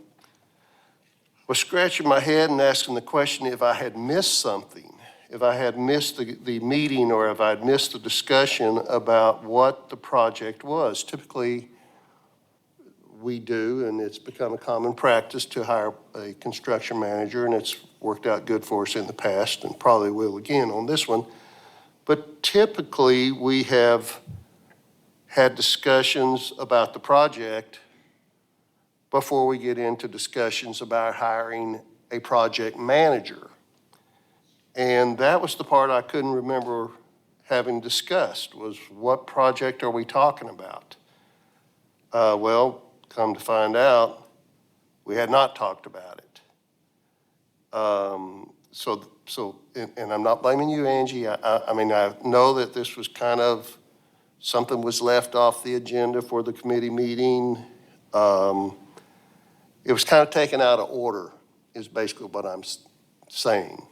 scratching my head and asking the question if I had missed something, if I had missed the meeting, or if I'd missed the discussion about what the project was. Typically, we do, and it's become a common practice to hire a construction manager, and it's worked out good for us in the past and probably will again on this one. But typically, we have had discussions about the project before we get into discussions about hiring a project manager. And that was the part I couldn't remember having discussed, was what project are we talking about? Well, come to find out, we had not talked about it. And I'm not blaming you, Angie. I mean, I know that this was kind of, something was left off the agenda for the committee meeting. It was kind of taken out of order, is basically what I'm saying.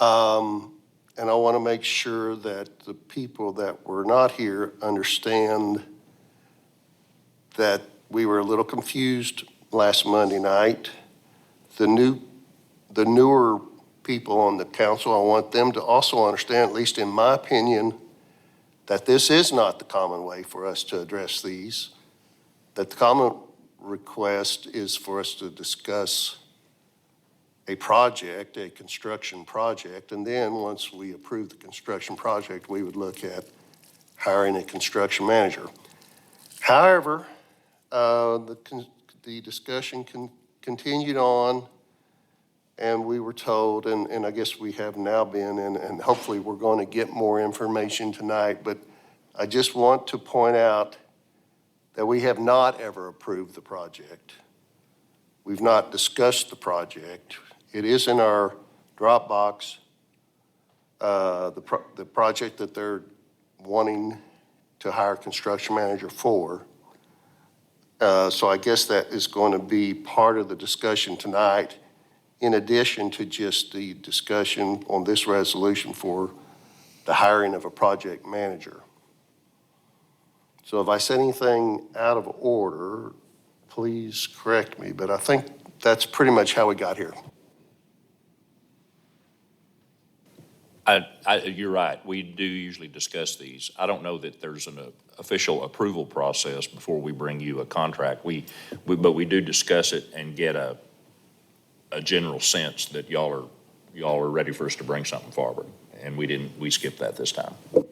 And I want to make sure that the people that were not here understand that we were a little confused last Monday night. The newer people on the council, I want them to also understand, at least in my opinion, that this is not the common way for us to address these, that the common request is for us to discuss a project, a construction project, and then once we approve the construction project, we would look at hiring a construction manager. However, the discussion continued on, and we were told, and I guess we have now been, and hopefully we're going to get more information tonight, but I just want to point out that we have not ever approved the project. We've not discussed the project. It is in our Dropbox, the project that they're wanting to hire a construction manager for. So I guess that is going to be part of the discussion tonight, in addition to just the discussion on this resolution for the hiring of a project manager. So if I said anything out of order, please correct me, but I think that's pretty much how we got here. You're right. We do usually discuss these. I don't know that there's an official approval process before we bring you a contract. But we do discuss it and get a general sense that y'all are ready for us to bring something forward. And we skipped that this time. It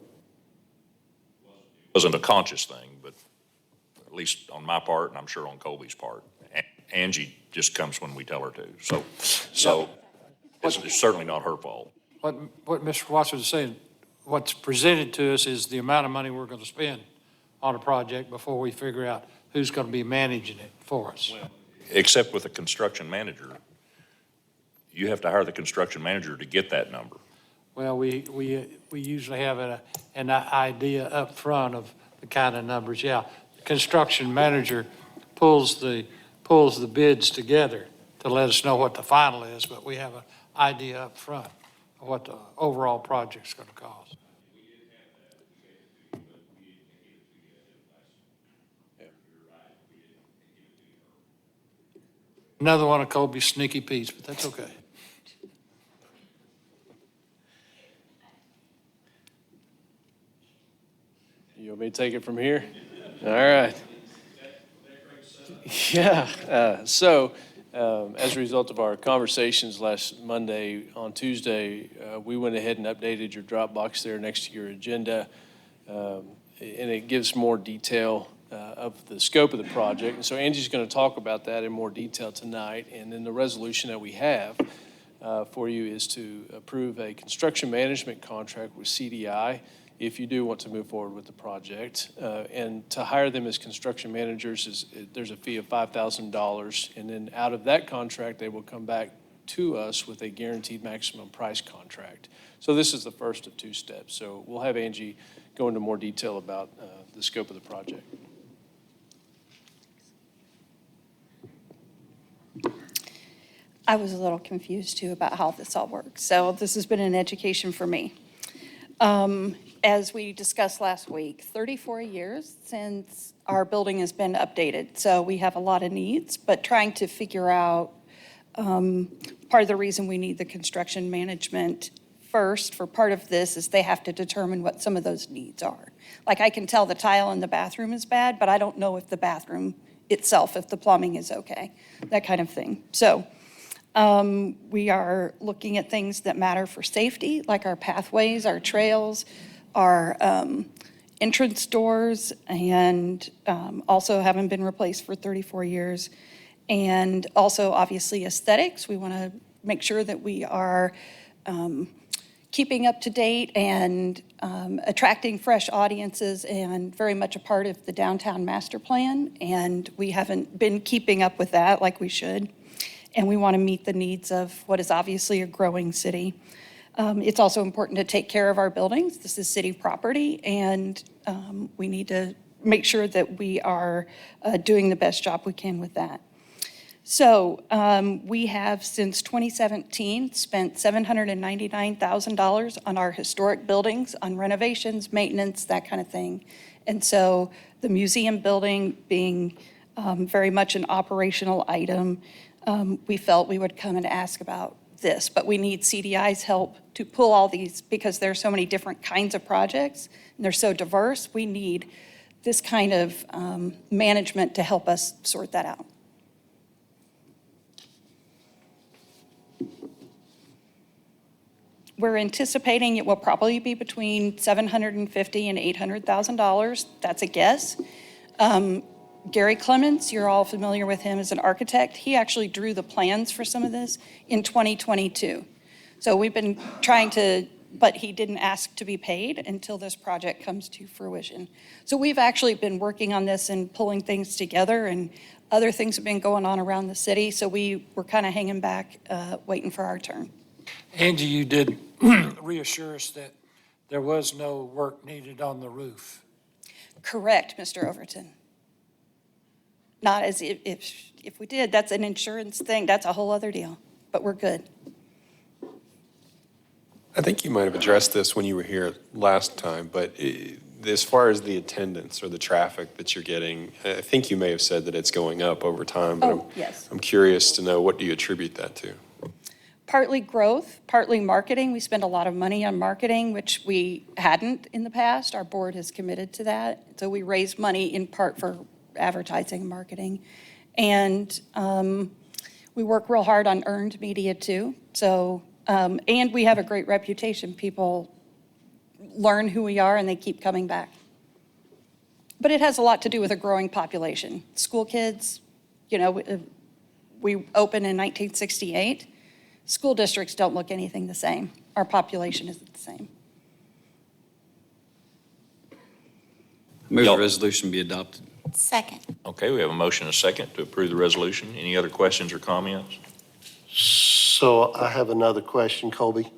wasn't a conscious thing, but at least on my part, and I'm sure on Colby's part. Angie just comes when we tell her to. So it's certainly not her fault. What Mr. Watson is saying, what's presented to us is the amount of money we're going to spend on a project before we figure out who's going to be managing it for us. Except with a construction manager, you have to hire the construction manager to get that number. Well, we usually have an idea up front of the kind of numbers. Yeah, construction manager pulls the bids together to let us know what the final is, but we have an idea up front of what the overall project's going to cost. Another one of Colby's sneaky Pete's, but that's okay. You want me to take it from here? All right. Yeah, as a result of our conversations last Monday, on Tuesday, we went ahead and updated your Dropbox there next to your agenda, and it gives more detail of the scope of the project. And so Angie's going to talk about that in more detail tonight. And then the resolution that we have for you is to approve a construction management contract with CDI if you do want to move forward with the project. And to hire them as construction managers, there's a fee of $5,000. And then out of that contract, they will come back to us with a guaranteed maximum price contract. So this is the first of 2 steps. So we'll have Angie go into more detail about the scope of the project. I was a little confused too about how this all works. So this has been an education for me. As we discussed last week, 34 years since our building has been updated. So we have a lot of needs, but trying to figure out, part of the reason we need the construction management first for part of this is they have to determine what some of those needs are. Like I can tell the tile in the bathroom is bad, but I don't know if the bathroom itself, if the plumbing is okay, that kind of thing. So we are looking at things that matter for safety, like our pathways, our trails, our entrance doors, and also haven't been replaced for 34 years. And also, obviously, aesthetics. We want to make sure that we are keeping up to date and attracting fresh audiences and very much a part of the downtown master plan. And we haven't been keeping up with that like we should. And we want to meet the needs of what is obviously a growing city. It's also important to take care of our buildings. This is city property, and we need to make sure that we are doing the best job we can with that. So we have, since 2017, spent $799,000 on our historic buildings, on renovations, maintenance, that kind of thing. And so the museum building being very much an operational item, we felt we would come and ask about this, but we need CDI's help to pull all these because there's so many different kinds of projects and they're so diverse. We need this kind of management to help us sort that out. We're anticipating it will probably be between $750,000 and $800,000. That's a guess. Gary Clements, you're all familiar with him as an architect. He actually drew the plans for some of this in 2022. So we've been trying to, but he didn't ask to be paid until this project comes to fruition. So we've actually been working on this and pulling things together, and other things have been going on around the city. So we were kind of hanging back, waiting for our turn. Angie, you did reassure us that there was no work needed on the roof. Correct, Mr. Overton. Not as if we did, that's an insurance thing, that's a whole other deal, but we're good. I think you might have addressed this when you were here last time, but as far as the attendance or the traffic that you're getting, I think you may have said that it's going up over time, but Yes. I'm curious to know, what do you attribute that to? Partly growth, partly marketing. We spend a lot of money on marketing, which we hadn't in the past. Our board has committed to that. So we raise money in part for advertising and marketing. And we work real hard on earned media too. So, and we have a great reputation. People learn who we are and they keep coming back. But it has a lot to do with a growing population. School kids, you know, we opened in 1968. School districts don't look anything the same. Our population isn't the same. Move the resolution be adopted. Second. Okay, we have a motion and a second to approve the resolution. Any other questions or comments? So I have another question, Colby.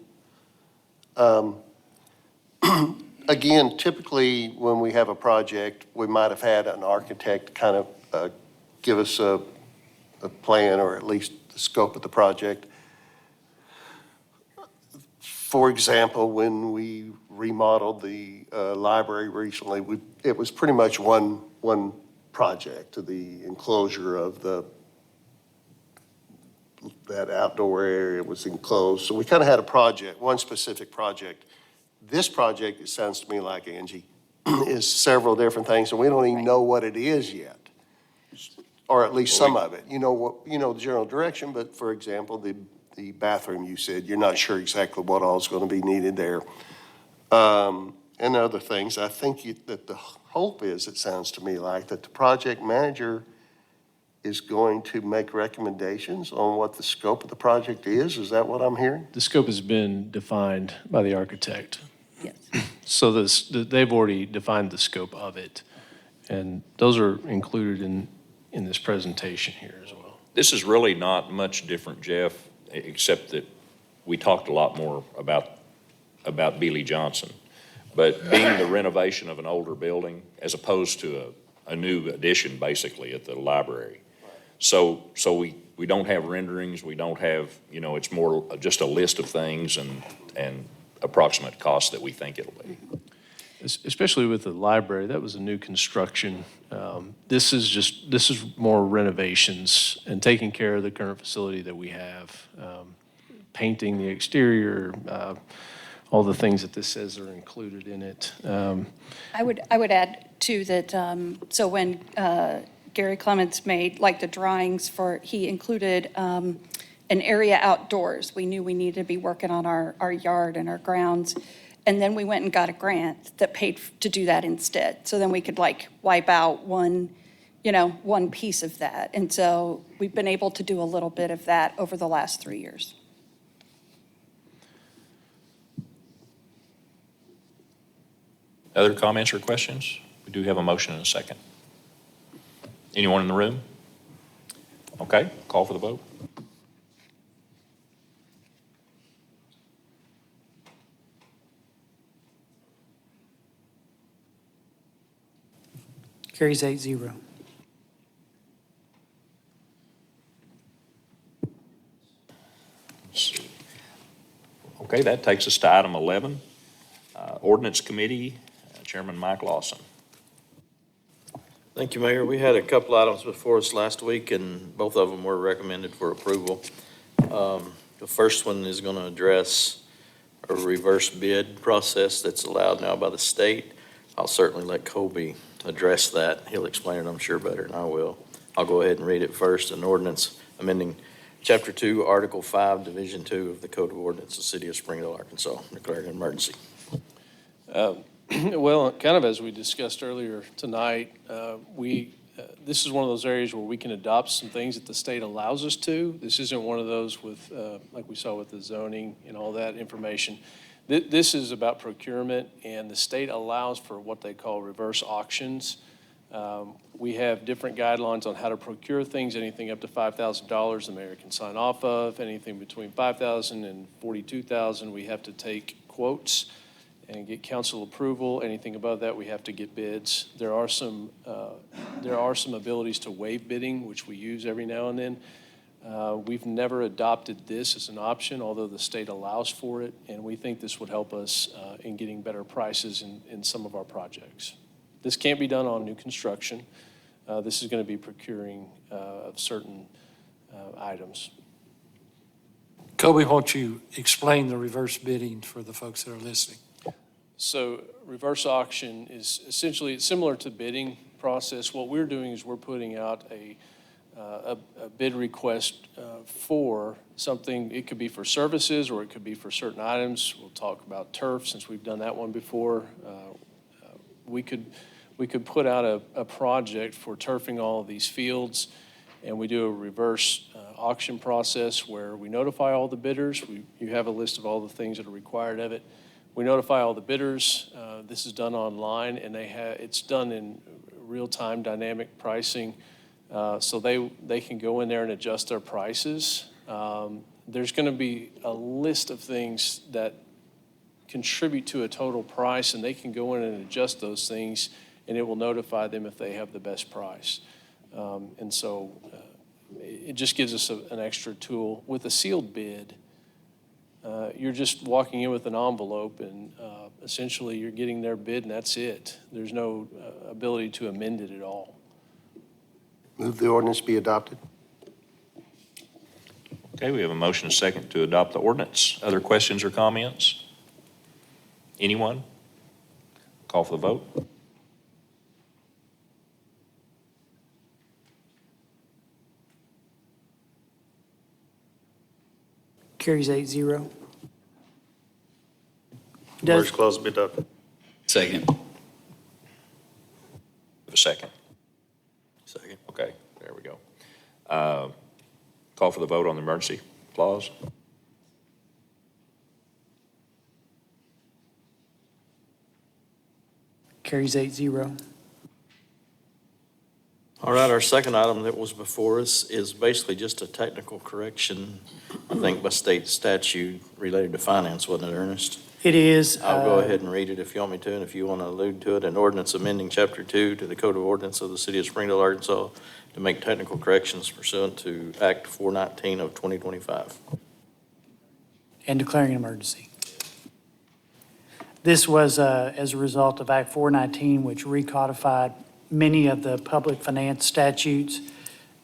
Again, typically, when we have a project, we might have had an architect kind of give us a plan, or at least the scope of the project. For example, when we remodeled the library recently, it was pretty much one project. The enclosure of that outdoor area was enclosed. So we kind of had a project, one specific project. This project, it sounds to me like, Angie, is several different things, and we don't even know what it is yet, or at least some of it. You know the general direction, but for example, the bathroom, you said you're not sure exactly what all is going to be needed there, and other things. I think that the hope is, it sounds to me like, that the project manager is going to make recommendations on what the scope of the project is? Is that what I'm hearing? The scope has been defined by the architect. Yes. So they've already defined the scope of it, and those are included in this presentation here as well. This is really not much different, Jeff, except that we talked a lot more about Bealey Johnson. But being the renovation of an older building as opposed to a new addition, basically, at the library. So we don't have renderings, we don't have, it's more just a list of things and approximate costs that we think it'll be. Especially with the library, that was a new construction. This is more renovations and taking care of the current facility that we have, painting the exterior, all the things that this says are included in it. I would add too that, so when Gary Clements made like the drawings he included an area outdoors. We knew we needed to be working on our yard and our grounds. And then we went and got a grant that paid to do that instead. So then we could like wipe out one piece of that. And so we've been able to do a little bit of that over the last 3 years. Other comments or questions? We do have a motion and a second. Anyone in the room? Okay, call for the vote. Carries 8-0. Let's see. Okay, that takes us to item 11, Ordinance Committee, Chairman Mike Lawson. Thank you, Mayor. We had a couple items before us last week, and both of them were recommended for approval. The first one is going to address a reverse bid process that's allowed now by the state. I'll certainly let Colby address that. He'll explain it, I'm sure, better than I will. I'll go ahead and read it first. An ordinance amending Chapter 2, Article 5, Division 2 of the Code of Ordinance of the City of Springdale, Arkansas, declaring an emergency. Well, kind of as we discussed earlier tonight, this is one of those areas where we can adopt some things that the state allows us to. This isn't one of those with, like we saw with the zoning and all that information. This is about procurement, and the state allows for what they call reverse auctions. We have different guidelines on how to procure things. Anything up to $5,000 the mayor can sign off of. Anything between $5,000 and $42,000, we have to take quotes and get council approval. Anything above that, we have to get bids. There are some abilities to waive bidding, which we use every now and then. We've never adopted this as an option, although the state allows for it, and we think this would help us in getting better prices in some of our projects. This can't be done on new construction. This is going to be procuring of certain items. Kobe, won't you explain the reverse bidding for the folks that are listening? So reverse auction is essentially similar to bidding process. What we're doing is we're putting out a bid request for something. It could be for services or it could be for certain items. We'll talk about turf since we've done that one before. We could put out a project for turfing all of these fields, and we do a reverse auction process where we notify all the bidders. You have a list of all the things that are required of it. We notify all the bidders. This is done online, and it's done in real-time dynamic pricing, so they can go in there and adjust their prices. There's going to be a list of things that contribute to a total price, and they can go in and adjust those things, and it will notify them if they have the best price. And so it just gives us an extra tool. With a sealed bid, you're just walking in with an envelope, and essentially you're getting their bid, and that's it. There's no ability to amend it at all. Move the ordinance be adopted. Okay, we have a motion and a second to adopt the ordinance. Other questions or comments? Anyone? Call for the vote. Carries 8-0. Orders clause be adopted. Second. Have a second. Second. Okay, there we go. Call for the vote on the emergency clause. Carries 8-0. All right, our second item that was before us is basically just a technical correction, I think by state statute related to finance, wasn't it, Ernest? It is. I'll go ahead and read it if you want me to, and if you want to allude to it. An ordinance amending Chapter 2 to the Code of Ordinance of the City of Springdale, Arkansas, to make technical corrections pursuant to Act 419 of 2025. And declaring an emergency. This was as a result of Act 419, which recodified many of the public finance statutes.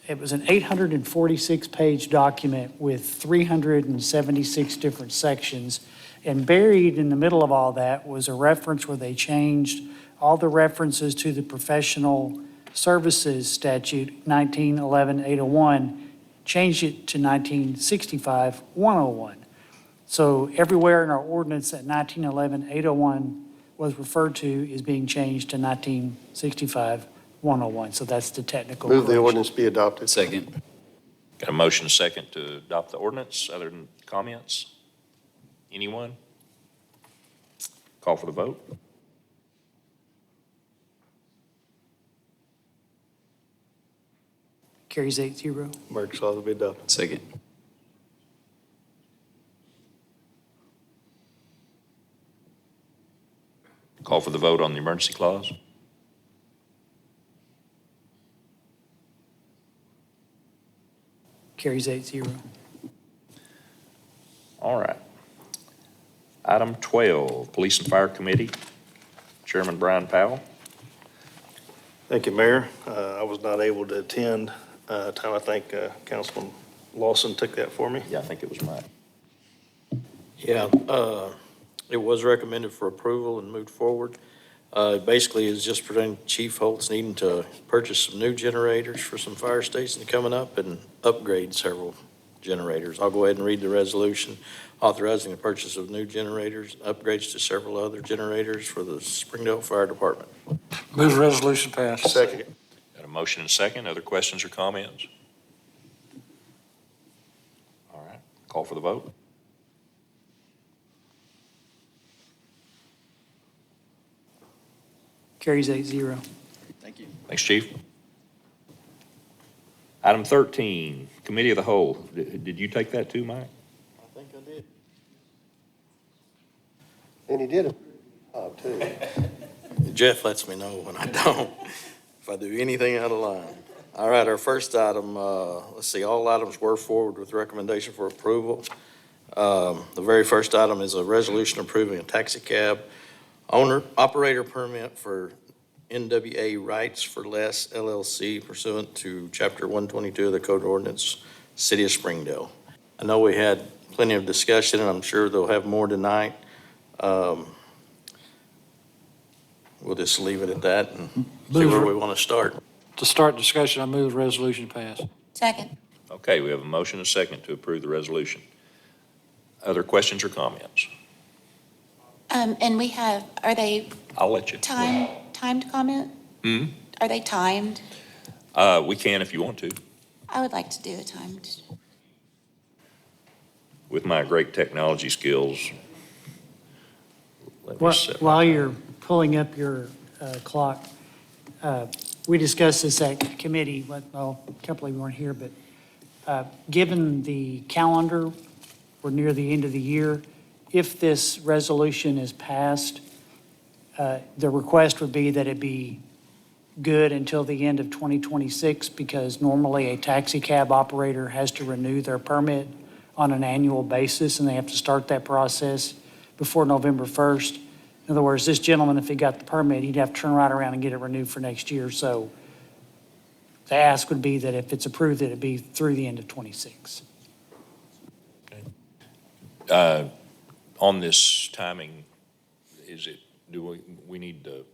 It was an 846-page document with 376 different sections. And buried in the middle of all that was a reference where they changed all the references to the professional services statute, 1911-801, changed it to 1965-101. So everywhere in our ordinance that 1911-801 was referred to is being changed to 1965-101. So that's the technical Move the correction. ordinance be adopted. Second. Got a motion second to adopt the ordinance. Other than comments? Anyone? Call for the vote. Carries 8-0. Emergency clause will be adopted. Second. Call for the vote on the emergency clause. Carries 8-0. All right. Item 12, Police and Fire Committee. Chairman Brian Powell. Thank you, Mayor. I was not able to attend. I think Councilman Lawson took that for me. Yeah, I think it was Mike. Yeah, it was recommended for approval and moved forward. Basically, it's just presenting Chief Holtz needing to purchase some new generators for some fire stations coming up and upgrade several generators. I'll go ahead and read the resolution authorizing the purchase of new generators, upgrades to several other generators for the Springdale Fire Department. Move resolution passed. Second. Got a motion and second. Other questions or comments? All right. Call for the vote. Carries 8-0. Thank you. Thanks, Chief. Item 13, Committee of the Whole. Did you take that too, Mike? I think I did. And he did a job, too. Jeff lets me know when I don't, if I do anything out of line. All right, our first item, let's see, all items were forward with recommendation for approval. The very first item is a resolution approving a taxi cab operator permit for NWA Rights for Less LLC pursuant to Chapter 122 of the Code of Ordinance, City of Springdale. I know we had plenty of discussion, and I'm sure they'll have more tonight. We'll just leave it at that and see where we want to start. To start discussion, I move resolution passed. Second. Okay, we have a motion and a second to approve the resolution. Other questions or comments? And we have, are they I'll let you. timed comment? Are they timed? We can if you want to. I would like to do a timed. With my great technology skills. Let me set While you're pulling up your clock, we discussed this at committee, well, a couple of you weren't here, but given the calendar, we're near the end of the year. If this resolution is passed, the request would be that it be good until the end of 2026, because normally a taxi cab operator has to renew their permit on an annual basis, and they have to start that process before November 1st. In other words, this gentleman, if he got the permit, he'd have to turn right around and get it renewed for next year. So the ask would be that if it's approved, that it be through the end of 26. On this timing, do we need to,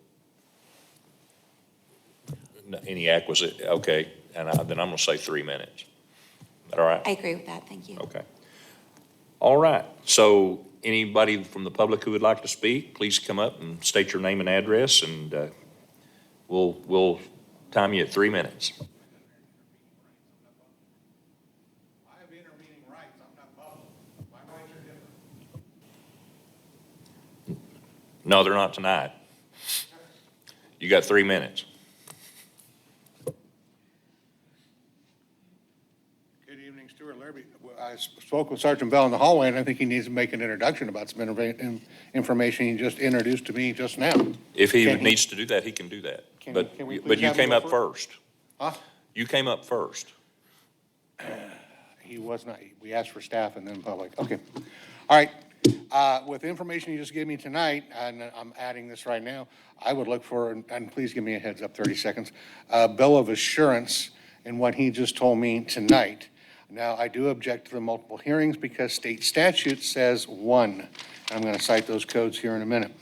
any acquisition? Okay, and then I'm going to say 3 minutes. Is that all right? I agree with that. Thank you. Okay. All right. So anybody from the public who would like to speak, please come up and state your name and address, and we'll time you at 3 minutes. No, they're not tonight. You got 3 minutes. Good evening, Stuart Larrabee. I spoke with Sergeant Bell in the hallway, and I think he needs to make an introduction about some information he just introduced to me just now. If he Can he- needs to do that, he can do that. Can But, we but please you have him came go up first. Huh? You came up first. He was not, we asked for staff and then public. Okay. All right. With the information you just gave me tonight, and I'm adding this right now, I would look for, and please give me a heads up, 30 seconds, a bill of assurance in what he just told me tonight. Now, I do object to the multiple hearings because state statute says one. I'm going to cite those codes here in a minute.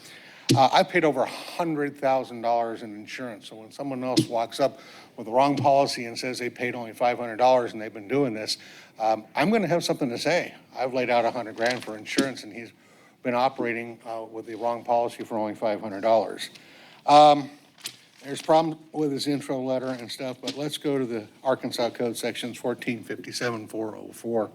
I paid over $100,000 in insurance, so when someone else walks up with the wrong policy and says they paid only $500 and they've been doing this, I'm going to have something to say. I've laid out $100,000 for insurance, and he's been operating with the wrong policy for only $500. There's a problem with his intro letter and stuff, but let's go to the Arkansas Code Sections 1457-404.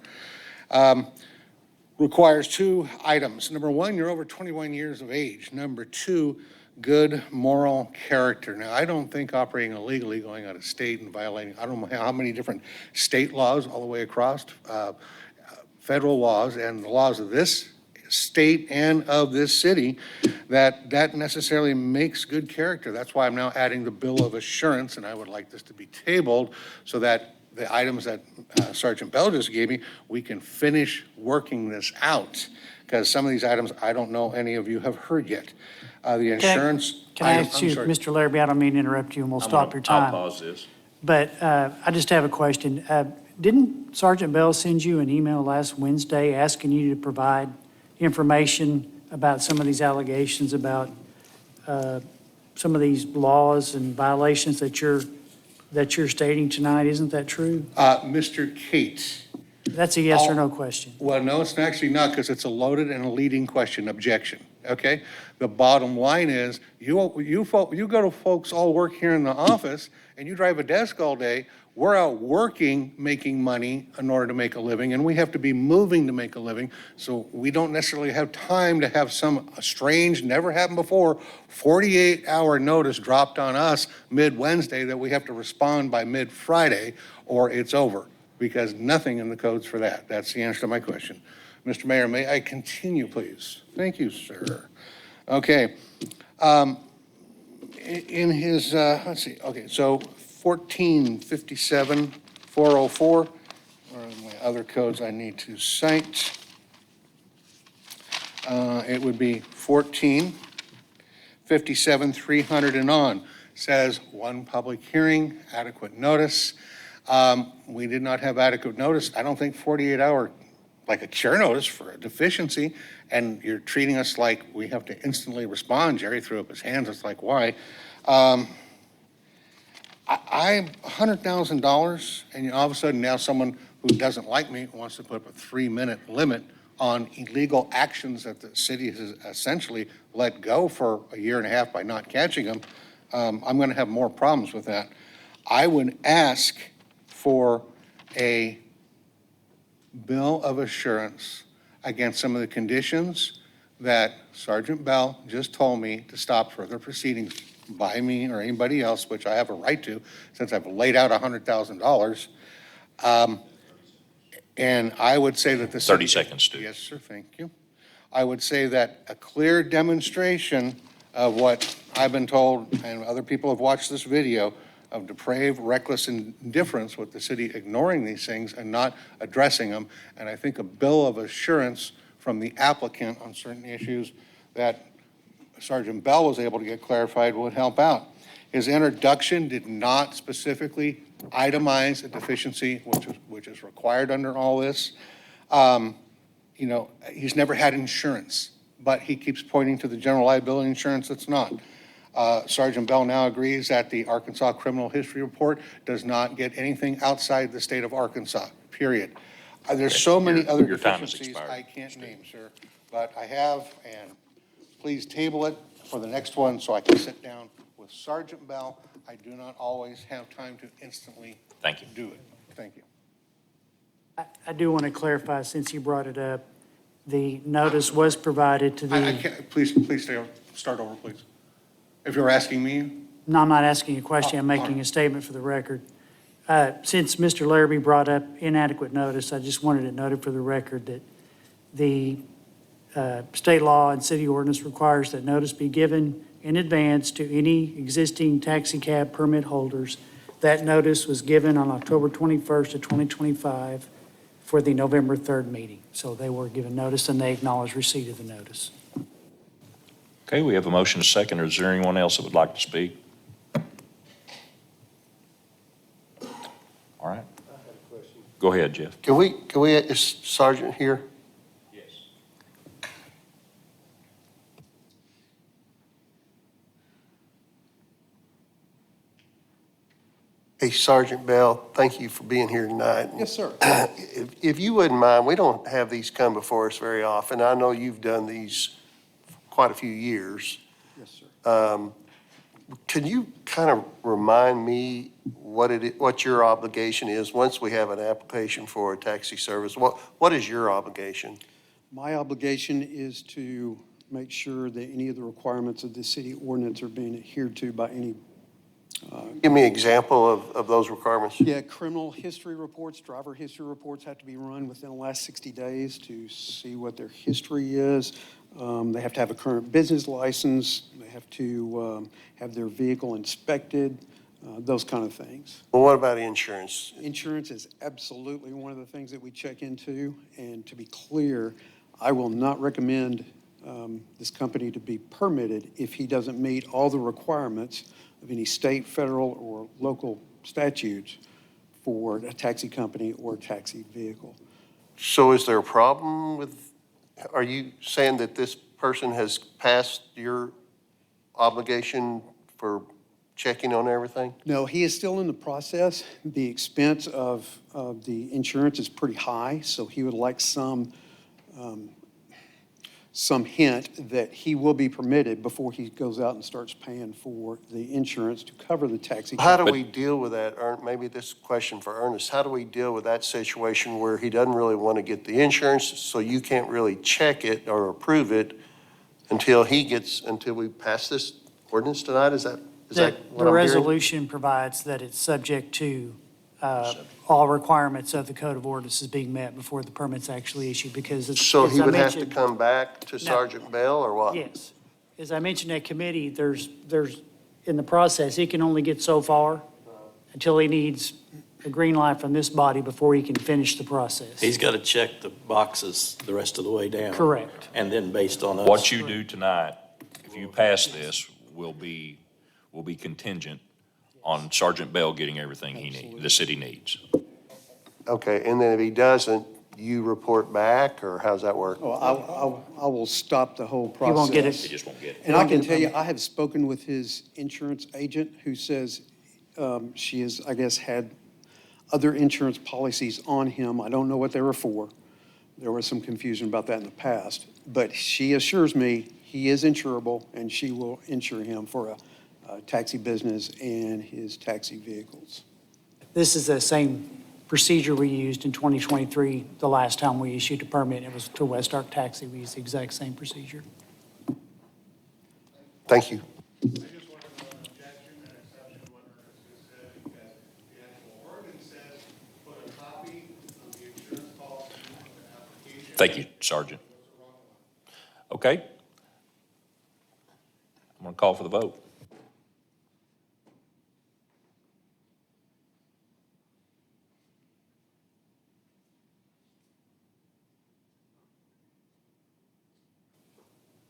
Requires two items. Number one, you're over 21 years of age. Number two, good moral character. Now, I don't think operating illegally, going out of state and violating, I don't know how many different state laws all the way across, federal laws and the laws of this state and of this city, that necessarily makes good character. That's why I'm now adding the bill of assurance, and I would like this to be tabled so that the items that Sergeant Bell just gave me, we can finish working this out. Because some of these items, I don't know any of you have heard yet. The insurance. Can I item- ask I'm you, sorry. Mr. Larrabee, I don't mean to interrupt you, and we'll stop your I'll time. pause this. But I just have a question. Didn't Sergeant Bell send you an email last Wednesday asking you to provide information about some of these allegations about some of these laws and violations that you're stating tonight? Isn't that true? Mr. Cates. That's a yes or no question. Well, no, it's actually not, because it's a loaded and a leading question, objection, okay? The bottom line is, you go to folks all work here in the office, and you drive a desk all day. We're out working, making money in order to make a living, and we have to be moving to make a living. So we don't necessarily have time to have some strange, never happened before, 48-hour notice dropped on us mid-Wednesday that we have to respond by mid-Friday, or it's over, because nothing in the codes for that. That's the answer to my question. Mr. Mayor, may I continue, please? Thank you, sir. Okay. In his, let's see, okay, so 1457-404, or my other codes I need to cite. It would be 1457-300 and on. Says one public hearing, adequate notice. We did not have adequate notice. I don't think 48-hour, like a cure notice for a deficiency, and you're treating us like we have to instantly respond. Jerry threw up his hands. It's like, why? $100,000, and all of a sudden now someone who doesn't like me wants to put up a 3-minute limit on illegal actions that the city has essentially let go for a year and a half by not catching them. I'm going to have more problems with that. I would ask for a bill of assurance against some of the conditions that Sergeant Bell just told me to stop further proceedings by me or anybody else, which I have a right to, since I've laid out $100,000. And I would say that the 30 seconds, Stu. Yes, sir, thank you. I would say that a clear demonstration of what I've been told, and other people have watched this video, of depraved, reckless indifference with the city ignoring these things and not addressing them. And I think a bill of assurance from the applicant on certain issues that Sergeant Bell was able to get clarified would help out. His introduction did not specifically itemize a deficiency, which is required under all this. You know, he's never had insurance, but he keeps pointing to the general liability insurance that's not. Sergeant Bell now agrees that the Arkansas Criminal History Report does not get anything outside the state of Arkansas, period. There's so many other your time has deficiencies expired, I can't name, sir, but I have, and please table it for the next one so I can sit down with Sergeant Bell. I do not always have time to instantly Thank you. do it. Thank you. I do want to clarify, since you brought it up, the notice was provided to I the, can't, please stay on. start over, please. If you're asking me, No, I'm not asking a question, I'm Oh, all making right. a statement for the record. Since Mr. Larrabee brought up inadequate notice, I just wanted it noted for the record that the state law and city ordinance requires that notice be given in advance to any existing taxi cab permit holders. That notice was given on October 21st of 2025 for the November 3rd meeting. So they were given notice and they acknowledged receipt of the notice. Okay, we have a motion, a second. Is there anyone else that would like to speak? All right. Go ahead, Jeff. Can we, is Sergeant here? Yes. Hey, Sergeant Bell, thank you for being here tonight. Yes, sir. If you wouldn't mind, we don't have these come before us very often. I know you've done these quite a few years. Yes, sir. Can you kind of remind me what your obligation is once we have an application for a taxi service? What is your obligation? My obligation is to make sure that any of the requirements of the city ordinance are being adhered to by any. Give me an example of those requirements. Yeah, criminal history reports, driver history reports have to be run within the last 60 days to see what their history is. They have to have a current business license. They have to have their vehicle inspected, those kind of things. Well, what about insurance? Insurance is absolutely one of the things that we check into. And to be clear, I will not recommend this company to be permitted if he doesn't meet all the requirements of any state, federal, or local statutes for a taxi company or taxi vehicle. So is there a problem with, are you saying that this person has passed your obligation for checking on everything? No, he is still in the process. The expense of the insurance is pretty high, so he would like some hint that he will be permitted before he goes out and starts paying for the insurance to cover the taxi. How do we deal with that? Maybe this question for Ernest. How do we deal with that situation where he doesn't really want to get the insurance, so you can't really check it or approve it until we pass this ordinance tonight? Is that what The I'm hearing? resolution provides that it's subject to all requirements of the Code of Ordinances being met before the permit's actually issued, because it's. So as he I would have to mentioned- come back to Sergeant Bell or what? Yes. As I mentioned at committee, there's, in the process, he can only get so far until he needs a green light from this body before he can finish the process. He's got to check the boxes the rest of the way down. Correct. And then based on us. What you do tonight, if you pass this, will be contingent on Sergeant Bell getting everything the city needs. Okay, and then if he doesn't, you report back, or how's that work? Oh, I will stop the whole process. He won't get it. He just won't get it. And I can tell you, I have spoken with his insurance agent who says she has, I guess, had other insurance policies on him. I don't know what they were for. There was some confusion about that in the past. But she assures me he is insurable and she will insure him for a taxi business and his taxi vehicles. This is the same procedure we used in 2023, the last time we issued a permit. It was to West Ark Taxi. We used the exact same procedure. Thank you. Thank you, Sergeant. Okay. I'm going to call for the vote.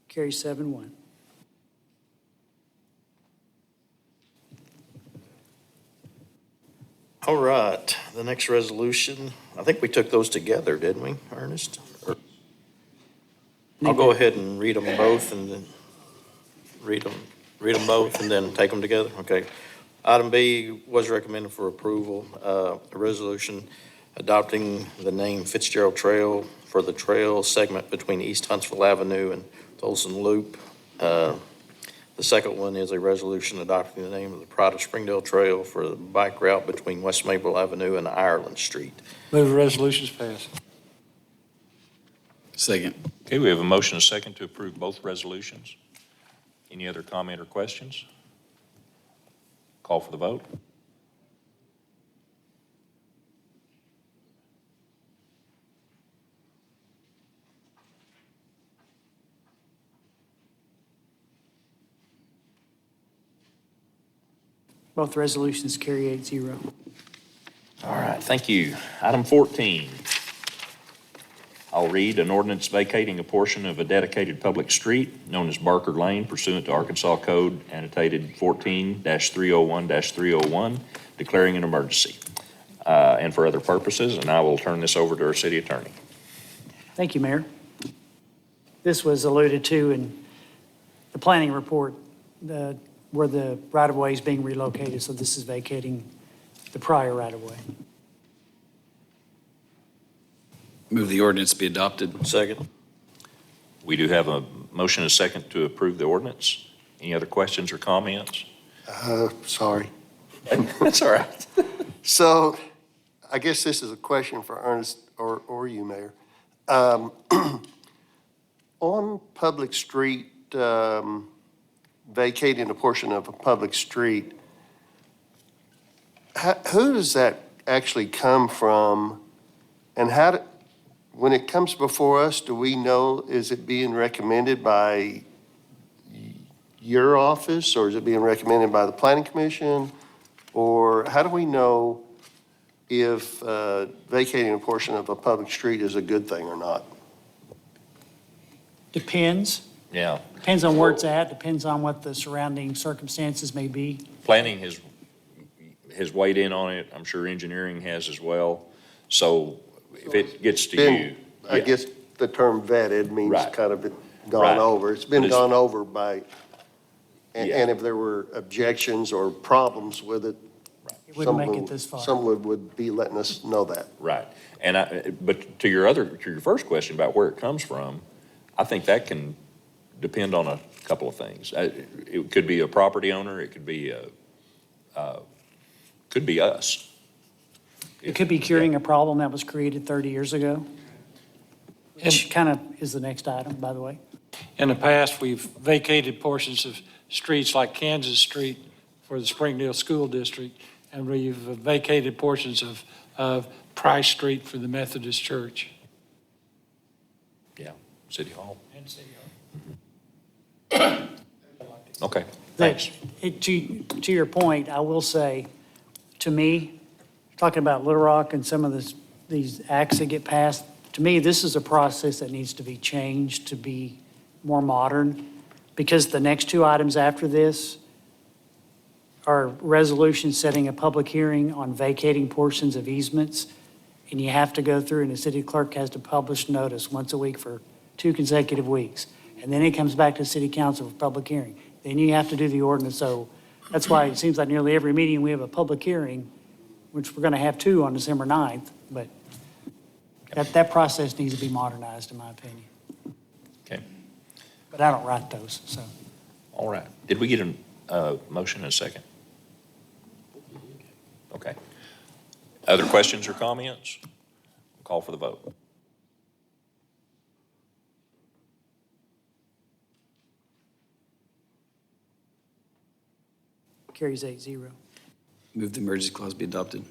Carry 7-1. All right, the next resolution, I think we took those together, didn't we, Ernest? I'll go ahead and read them both and then read them both and then take them together, okay. Item B was recommended for approval, a resolution adopting the name Fitzgerald Trail for the trail segment between East Huntsville Avenue and Tolson Loop. The second one is a resolution adopting the name of the Pride of Springdale Trail for the bike route between West Maple Avenue and Ireland Street. Move the resolutions passed. Second. Okay, we have a motion and a second to approve both resolutions. Any other comment or questions? Call for the vote. Both resolutions carry 8-0. All right, thank you. Item 14. I'll read an ordinance vacating a portion of a dedicated public street known as Barker Lane pursuant to Arkansas Code annotated 14-301-301, declaring an emergency and for other purposes, and I will turn this over to our city attorney. Thank you, Mayor. This was alluded to in the planning report, where the right-of-way is being relocated, so this is vacating the prior right-of-way. Move the ordinance be adopted. Second. We do have a motion and a second to approve the ordinance. Any other questions or comments? Sorry. That's all right. So I guess this is a question for Ernest or you, Mayor. On public street, vacating a portion of a public street, who does that actually come from? And when it comes before us, do we know, is it being recommended by your office, or is it being recommended by the planning commission? Or how do we know if vacating a portion of a public street is a good thing or not? Depends. Yeah. Depends on where it's at, depends on what the surrounding circumstances may be. Planning has weighed in on it. I'm sure engineering has as well. So if it gets to you. I guess the term vetted means Right. kind of gone Right. over. It's been But it's- gone over by, and Yeah. and if there were objections or problems with it, It wouldn't make someone it this far. someone would be letting us know that. Right. And but to your first question about where it comes from, I think that can depend on a couple of things. It could be a property owner, it could be us. It could be curing a problem that was created 30 years ago, which kind of is the next item, by the way. In the past, we've vacated portions of streets like Kansas Street for the Springdale School District, and we've vacated portions of Price Street for the Methodist Church. Yeah, City Hall. And City Hall. Okay, thanks. To your point, I will say, to me, talking about Little Rock and some of these acts that get passed, to me, this is a process that needs to be changed to be more modern, because the next two items after this are resolutions setting a public hearing on vacating portions of easements, and you have to go through, and the city clerk has to publish notice once a week for 2 consecutive weeks. And then it comes back to city council for public hearing. Then you have to do the ordinance. So that's why it seems like nearly every meeting we have a public hearing, which we're going to have 2 on December 9th. But that process needs to be modernized, in my opinion. Okay, But I don't write those, so. all right. Did we get a motion and a second? Okay. Other questions or comments? Call for the vote. Carries 8-0. Move the emergency clause be adopted.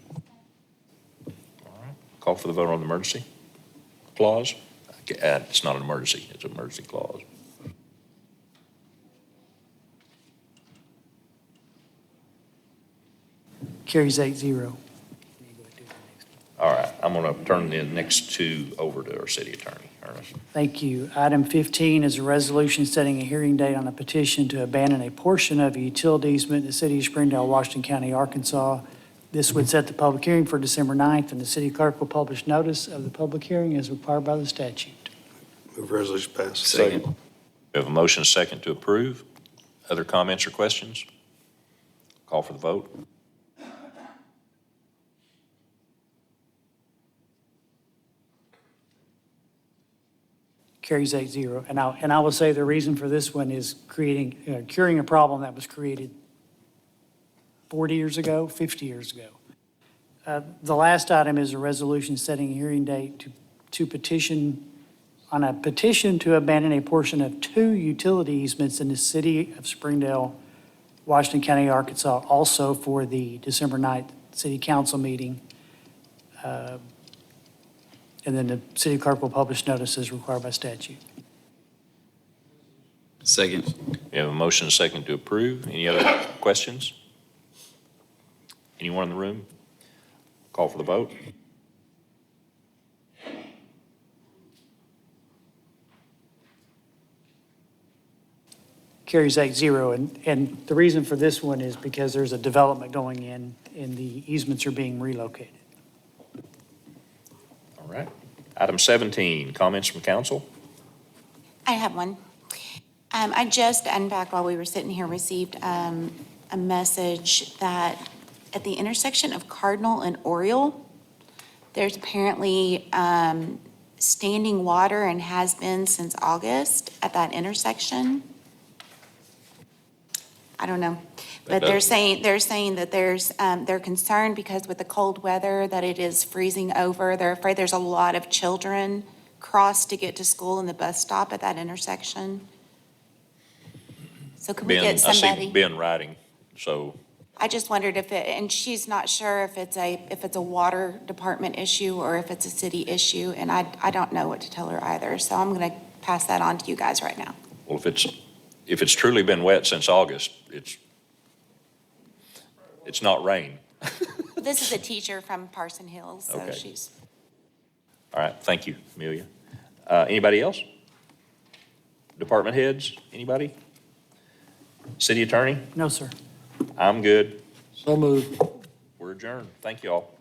Call for the vote on the emergency clause. It's not an emergency, it's an emergency clause. Carries 8-0. All right, I'm going to turn the next 2 over to our city attorney, Ernest. Thank you. Item 15 is a resolution setting a hearing date on a petition to abandon a portion of a utility easement in the city of Springdale, Washington County, Arkansas. This would set the public hearing for December 9th, and the city clerk will publish notice of the public hearing as required by the statute. Move resolution passed. Second. We have a motion and a second to approve. Other comments or questions? Call for the vote. Carries 8-0. And I will say the reason for this one is curing a problem that was created 40 years ago, 50 years ago. The last item is a resolution setting a hearing date to petition on a petition to abandon a portion of 2 utility easements in the city of Springdale, Washington County, Arkansas, also for the December 9th city council meeting. And then the city clerk will publish notices required by statute. Second. We have a motion and a second to approve. Any other questions? Anyone in the room? Call for the vote. Carries 8-0, and the reason for this one is because there's a development going in, and the easements are being relocated. All right. Item 17, comments from council? I have one. I just, in fact, while we were sitting here, received a message that at the intersection of Cardinal and Oriole, there's apparently standing water and has been since August at that intersection. I don't know. But they're saying that they're concerned because with the cold weather that it is freezing over. They're afraid there's a lot of children cross to get to school in the bus stop at that intersection. So can we Ben, get I somebody? see Ben writing, so I just wondered if it, and she's not sure if it's a water department issue or if it's a city issue, and I don't know what to tell her either. So I'm gonna pass that on to you guys right now. well, if it's truly been wet since August, it's not rain. This is a teacher from Parson Hills, so Okay. she's. All right, thank you, Amelia. Anybody else? Department heads, anybody? City attorney? No, sir. I'm good. So moved. We're adjourned. Thank you all.